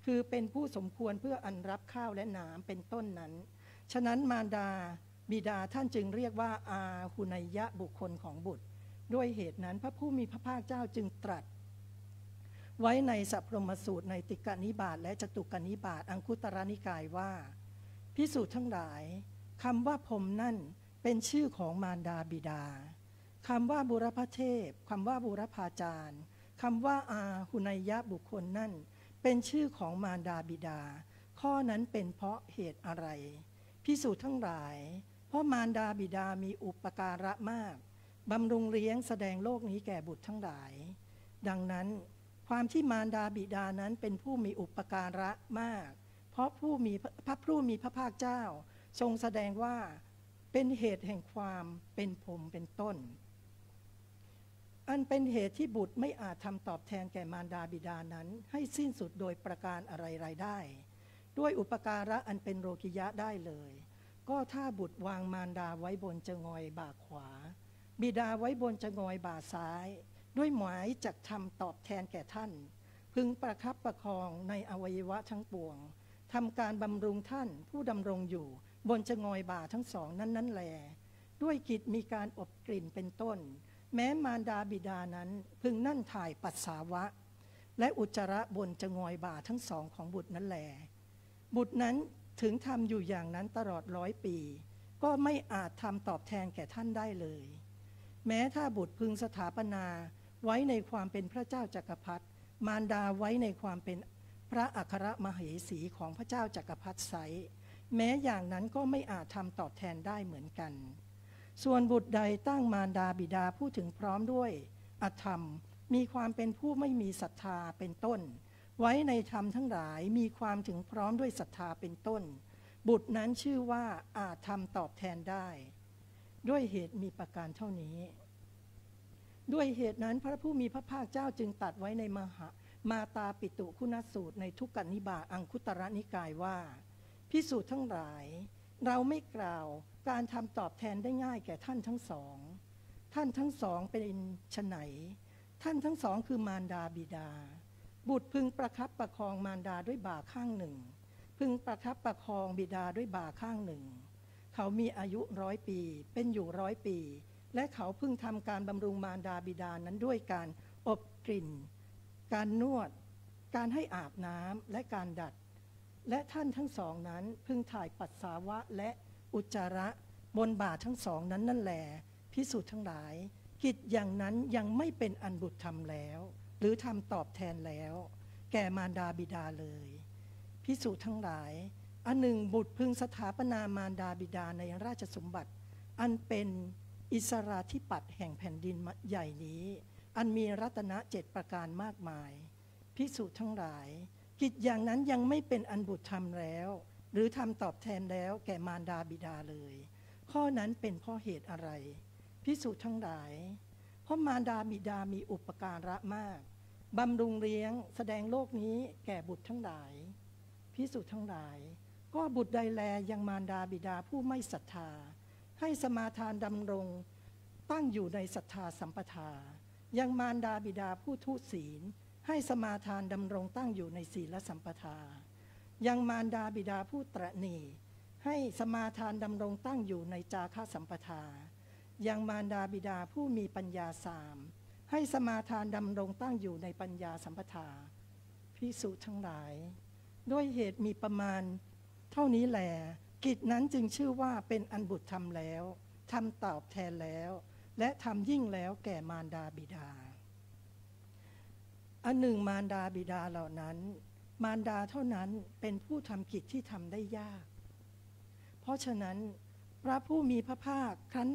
คือเป็นผู้สมควรเพื่ออันรับข้าวและน้ำเป็นต้นนั้นฉะนั้นมารดาบิดาท่านจึงเรียกว่าอาหุนัยยะบุคคลของบุตรด้วยเหตุนั้นพระผู้มีพระภาคเจ้าจึงตรัสไว้ในสัพพรหมสูตรในติกนิบาตและจตุกนิบาตอังคุตรนิกายว่าภิกษุทั้งหลายคำว่าพรหมนั่นเป็นชื่อของมารดาบิดาคำว่าบุรพเทพคำว่าบุรพาจารย์คำว่าอาหุนัยยะบุคคลนั่นเป็นชื่อของมารดาบิดาข้อนั้นเป็นเพราะเหตุอะไรภิกษุทั้งหลายเพราะมารดาบิดามีอุปการะมากบำรุงเลี้ยงแสดงโลกนี้แก่บุตรทั้งหลายดังนั้นความที่มารดาบิดานั้นเป็นผู้มีอุปการะมากเพราะพระผู้มีพระภาคเจ้าทรงแสดงว่าเป็นเหตุแห่งความเป็นพรหมเป็นต้นอันเป็นเหตุที่บุตรไม่อาจทำตอบแทนแก่มารดาบิดานั้นให้สิ้นสุดโดยประการอะไรๆได้ด้วยอุปการะอันเป็นโลกิยะได้เลยก็ถ้าบุตรวางมารดาไว้บนจะงอยบ่าขวาบิดาไว้บนจะงอยบ่าซ้ายด้วยหมายจักทำตอบแทนแก่ท่านพึงประคับประคองในอวัยวะทั้งปวงทำการบำรุงท่านผู้ดำรงอยู่บนจะงอยบ่าทั้งสองนั้นแลด้วยกิจมีการอบกลิ่นเป็นต้นแม้มารดาบิดานั้นพึงนั่นถ่ายปัสสาวะและอุจจาระบนจะงอยบ่าทั้งสองของบุตรนั้นแลบุตรนั้นถึงทำอยู่อย่างนั้นตลอด100 ปีก็ไม่อาจทำตอบแทนแก่ท่านได้เลยแม้ถ้าบุตรพึงสถาปนาไว้ในความเป็นพระเจ้าจักรพรรดิมารดาไว้ในความเป็นพระอัครมเหสีของพระเจ้าจักรพรรดิไสแม้อย่างนั้นก็ไม่อาจทำตอบแทนได้เหมือนกันส่วนบุตรใดตั้งมารดาบิดาผู้ถึงพร้อมด้วยอธรรมมีความเป็นผู้ไม่มีศรัทธาเป็นต้นไว้ในธรรมทั้งหลายมีความถึงพร้อมด้วยศรัทธาเป็นต้นบุตรนั้นชื่อว่าอาจทำตอบแทนได้ด้วยเหตุมีประการเท่านี้ด้วยเหตุนั้นพระผู้มีพระภาคเจ้าจึงตรัสไว้ในมาตาปิตุคุณสูตรในทุกกนิบาตอังคุตรนิกายว่าภิกษุทั้งหลายเราไม่กล่าวการทำตอบแทนได้ง่ายแก่ท่านทั้งสองท่านทั้งสองเป็นไฉนท่านทั้งสองคือมารดาบิดาบุตรพึงประคับประคองมารดาด้วยบ่าข้างหนึ่งพึงประคับประคองบิดาด้วยบ่าข้างหนึ่งเขามีอายุ100 ปีเป็นอยู่100 ปีและเขาพึงทำการบำรุงมารดาบิดานั้นด้วยการอบกลิ่นการนวดการให้อาบน้ำและการดัดและท่านทั้งสองนั้นพึงถ่ายปัสสาวะและอุจจาระบนบ่าทั้งสองนั้นนั่นแหละภิกษุทั้งหลายกิจอย่างนั้นยังไม่เป็นอันบุตรทำแล้วหรือทำตอบแทนแล้วแก่มารดาบิดาเลยภิกษุทั้งหลายอันหนึ่งบุตรพึงสถาปนามารดาบิดาในราชสมบัติอันเป็นอิสราธิปัตย์แห่งแผ่นดินใหญ่นี้อันมีรัตนะ7 ประการมากมายภิกษุทั้งหลายกิจอย่างนั้นยังไม่เป็นอันบุตรทำแล้วหรือทำตอบแทนแล้วแก่มารดาบิดาเลย ข้อนั้นเป็นเพราะเหตุอะไรภิกษุทั้งหลายเพราะมารดาบิดามีอุปการะมากบำรุงเลี้ยงแสดงโลกนี้แก่บุตรทั้งหลายภิกษุทั้งหลายก็บุตรใดแลยังมารดาบิดาผู้ไม่ศรัทธาให้สมาทานดำรงตั้งอยู่ในศรัทธาสัมปทายังมารดาบิดาผู้ทุศีลให้สมาทานดำรงตั้งอยู่ในศีลสัมปทายังมารดาบิดาผู้ตระหนี่ให้สมาทานดำรงตั้งอยู่ในจาคะสัมปทายังมารดาบิดาผู้มีปัญญาสามให้สมาทานดำรงตั้งอยู่ในปัญญาสัมปทาภิกษุทั้งหลายด้วยเหตุมีประมาณเท่านี้แลกิจนั้นจึงชื่อว่าเป็นอันบุตรทำแล้วทำตอบแทนแล้วและทำยิ่งแล้วแก่มารดาบิดาอันหนึ่งมารดาบิดาเหล่านั้นมารดาเท่านั้นเป็นผู้ทำกิจที่ทำได้ยากเพราะฉะนั้นพระผู้มีพระภาคครั้น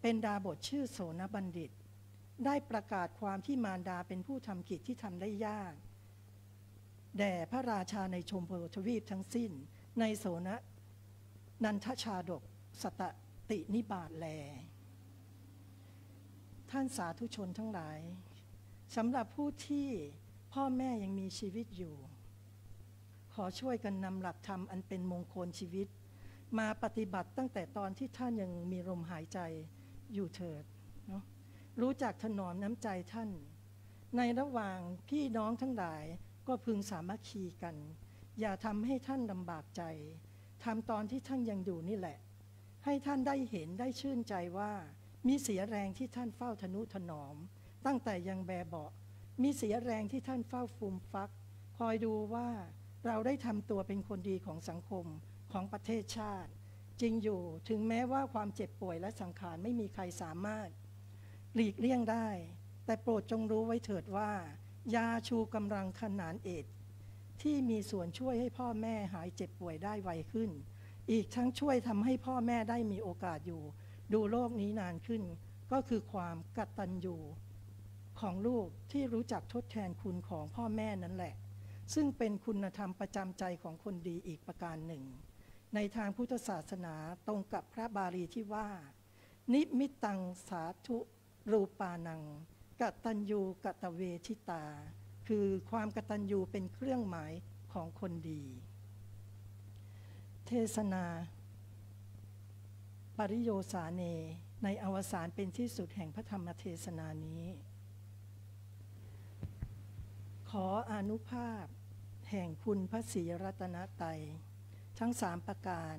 เป็นดาบทชื่อโสนบัณฑิตได้ประกาศความที่มารดาเป็นผู้ทำกิจที่ทำได้ยากแด่พระราชาในชมพูทวีปทั้งสิ้นในโสนนันทชาดกสตตินิบาตแลท่านสาธุชนทั้งหลายสำหรับผู้ที่พ่อแม่ยังมีชีวิตอยู่ขอช่วยกันนำหลักธรรมอันเป็นมงคลชีวิตมาปฏิบัติตั้งแต่ตอนที่ท่านยังมีลมหายใจอยู่เถิดเนาะรู้จักถนอมน้ำใจท่านในระหว่างพี่น้องทั้งหลายก็พึงสามัคคีกันอย่าทำให้ท่านลำบากใจทำตอนที่ท่านยังอยู่นี่แหละให้ท่านได้เห็นได้ชื่นใจว่ามีเสียแรงที่ท่านเฝ้าทนุถนอมตั้งแต่ยังแบเบาะมีเสียแรงที่ท่านเฝ้าฟูมฟักคอยดูว่าเราได้ทำตัวเป็นคนดีของสังคมของประเทศชาติจริงอยู่ถึงแม้ว่าความเจ็บป่วยและสังขารไม่มีใครสามารถหลีกเลี่ยงได้แต่โปรดจงรู้ไว้เถิดว่ายาชูกำลังขนานเอดที่มีส่วนช่วยให้พ่อแม่หายเจ็บป่วยได้ไวขึ้นอีกทั้งช่วยทำให้พ่อแม่ได้มีโอกาสอยู่ดูโลกนี้นานขึ้นก็คือความกตัญญูของลูกที่รู้จักทดแทนคุณของพ่อแม่นั่นแหละซึ่งเป็นคุณธรรมประจำใจของคนดีอีกประการหนึ่งในทางพุทธศาสนาตรงกับพระบาลีที่ว่านิมิตตังสาธุรูปานังกตัญญูกตเวทิตาคือความกตัญญูเป็นเครื่องหมายของคนดีเทศนาปริโยสาเนในอวสานเป็นที่สุดแห่งพระธรรมเทศนานี้ขออานุภาพแห่งคุณพระศรีรัตนตรัยทั้ง3ประการ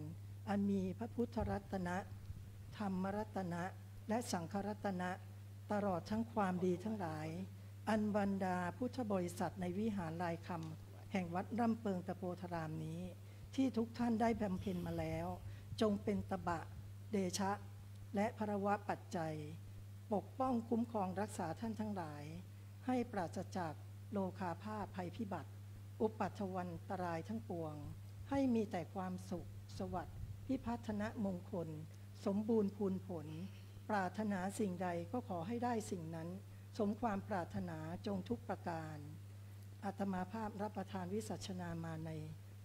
อันมีพระพุทธรัตนะธรรมรัตนะและสังฆรัตนะตลอดทั้งความดีทั้งหลายอันบรรดาพุทธบริษัทในวิหารลายคำแห่งวัดร่ำเปิงตะโพธารามนี้ที่ทุกท่านได้บำเพ็ญมาแล้วจงเป็นตบะเดชะและภรวะปัจจัยปกป้องคุ้มครองรักษาท่านทั้งหลายให้ปราศจากโลคาพาธภัยพิบัติอุปัฏฐวันตรายทั้งปวงให้มีแต่ความสุขสวัสดิ์พิพัฒนมงคลสมบูรณ์พูนผลปรารถนาสิ่งใดก็ขอให้ได้สิ่งนั้นสมความปรารถนาจงทุกประการอาตมาภาพรับประทานวิสัชนามาใน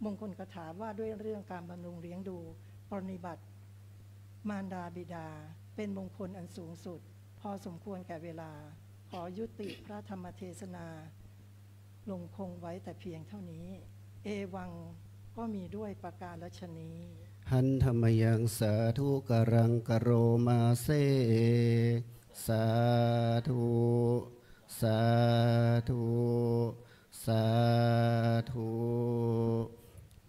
มงคลคาถาว่าด้วยเรื่องการบำรุงเลี้ยงดูปรนนิบัติมารดาบิดาเป็นมงคลอันสูงสุดพอสมควรแก่เวลาขอยุติพระธรรมเทศนาลงคงไว้แต่เพียงเท่านี้เอวังก็มีด้วยประการละชนีหันธรรมยังสาธุกรังกโรมาเซสาธุสาธุสาธุ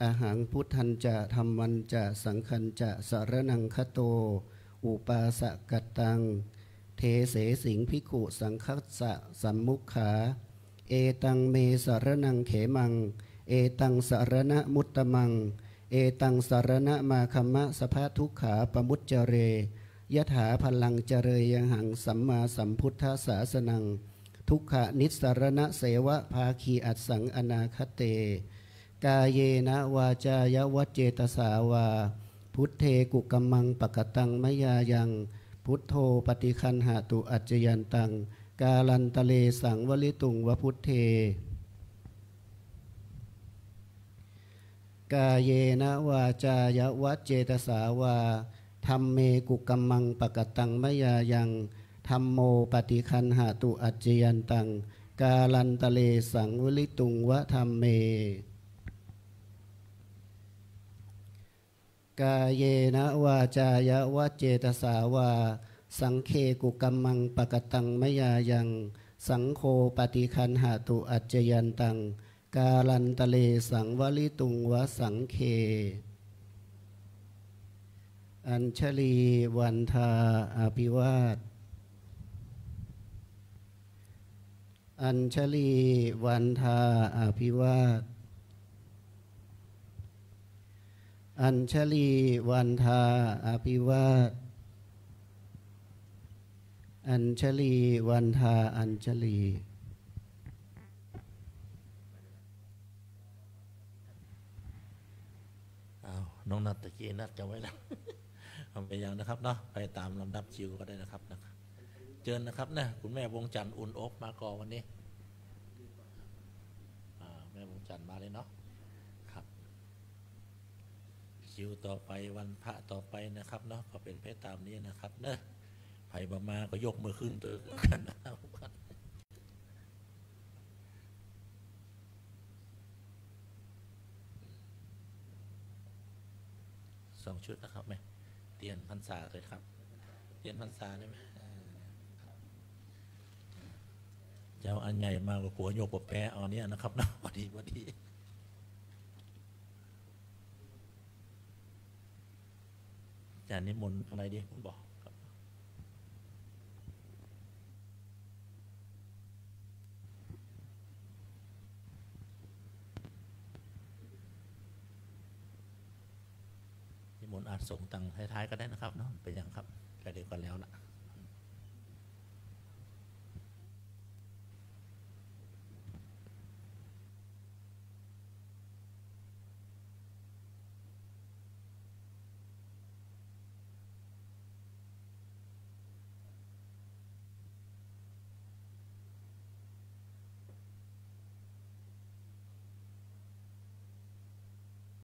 อหังพุทธันจะธัมมันจะสังฆันจะสรณังคโตอุปาสกตังเทเสสิงภิกขุสังคัสสะสัมมุขขาเอตังเมสรณังเขมังเอตังสรณะมุตตมังเอตังสรณะมาคัมมะสภะทุกขาปมุจเจเรยถาพลังเจเรยังหังสัมมาสัมพุทธศาสนังทุกขนิสรณะเสวะภาคีอัสสังอนาคเตกาเยนะวาจายวัจเจตสาวาพุทเทกุกัมมังปกตังมยายังพุทโธปฏิคันหาตุอัจจยันตังกาลันตะเลสังวลิตุงวพุทเทกาเยนะวาจายวัจเจตสาวา ธัมเมกุกัมมังปะกตังมะยายังธัมโมปฏิคันหาตุอัจจยันตังกาลันตะเลสังวลิตุงวะธัมเมกาเยนะวาจายะวะเจตสาวาสังเคกุกัมมังปะกตังมะยายังสังโฆปฏิคันหาตุอัจจยันตังกาลันตะเลสังวลิตุงวะสังเคอัญชลีวันทาอภิวาทอัญชลีวันทาอภิวาทอัญชลีวันทาอภิวาทอัญชลีวันทาอัญชลีเอาน้องนัดตะกี้นัดจะไว้แล้ว ทำไปยังนะครับเนาะไปตามลำดับคิวก็ได้นะครับเชิญนะครับนะคุณแม่วงจันทร์อุ่นอกมาก่อวันนี้แม่วงจันทร์มาเลยเนาะครับคิวต่อไปวันพระต่อไปนะครับเนาะก็เป็นไปตามนี้นะครับเนอะไผ่บามาก็ยกมือขึ้นตัวกันนะครับ2 ชุดนะครับแม่เตียนพรรษาเลยครับเตียนพรรษาได้ไหมเจ้าอันใหญ่มากกว่าหัวโยกปะแปะเอาเนี้ยนะครับนะพอดีจานนิมนต์อะไรดีผมบอกครับนิมนต์อาจส่งตังท้ายๆก็ได้นะครับเนาะเป็นอย่างครับแต่เดี๋ยวก่อนแล้วล่ะ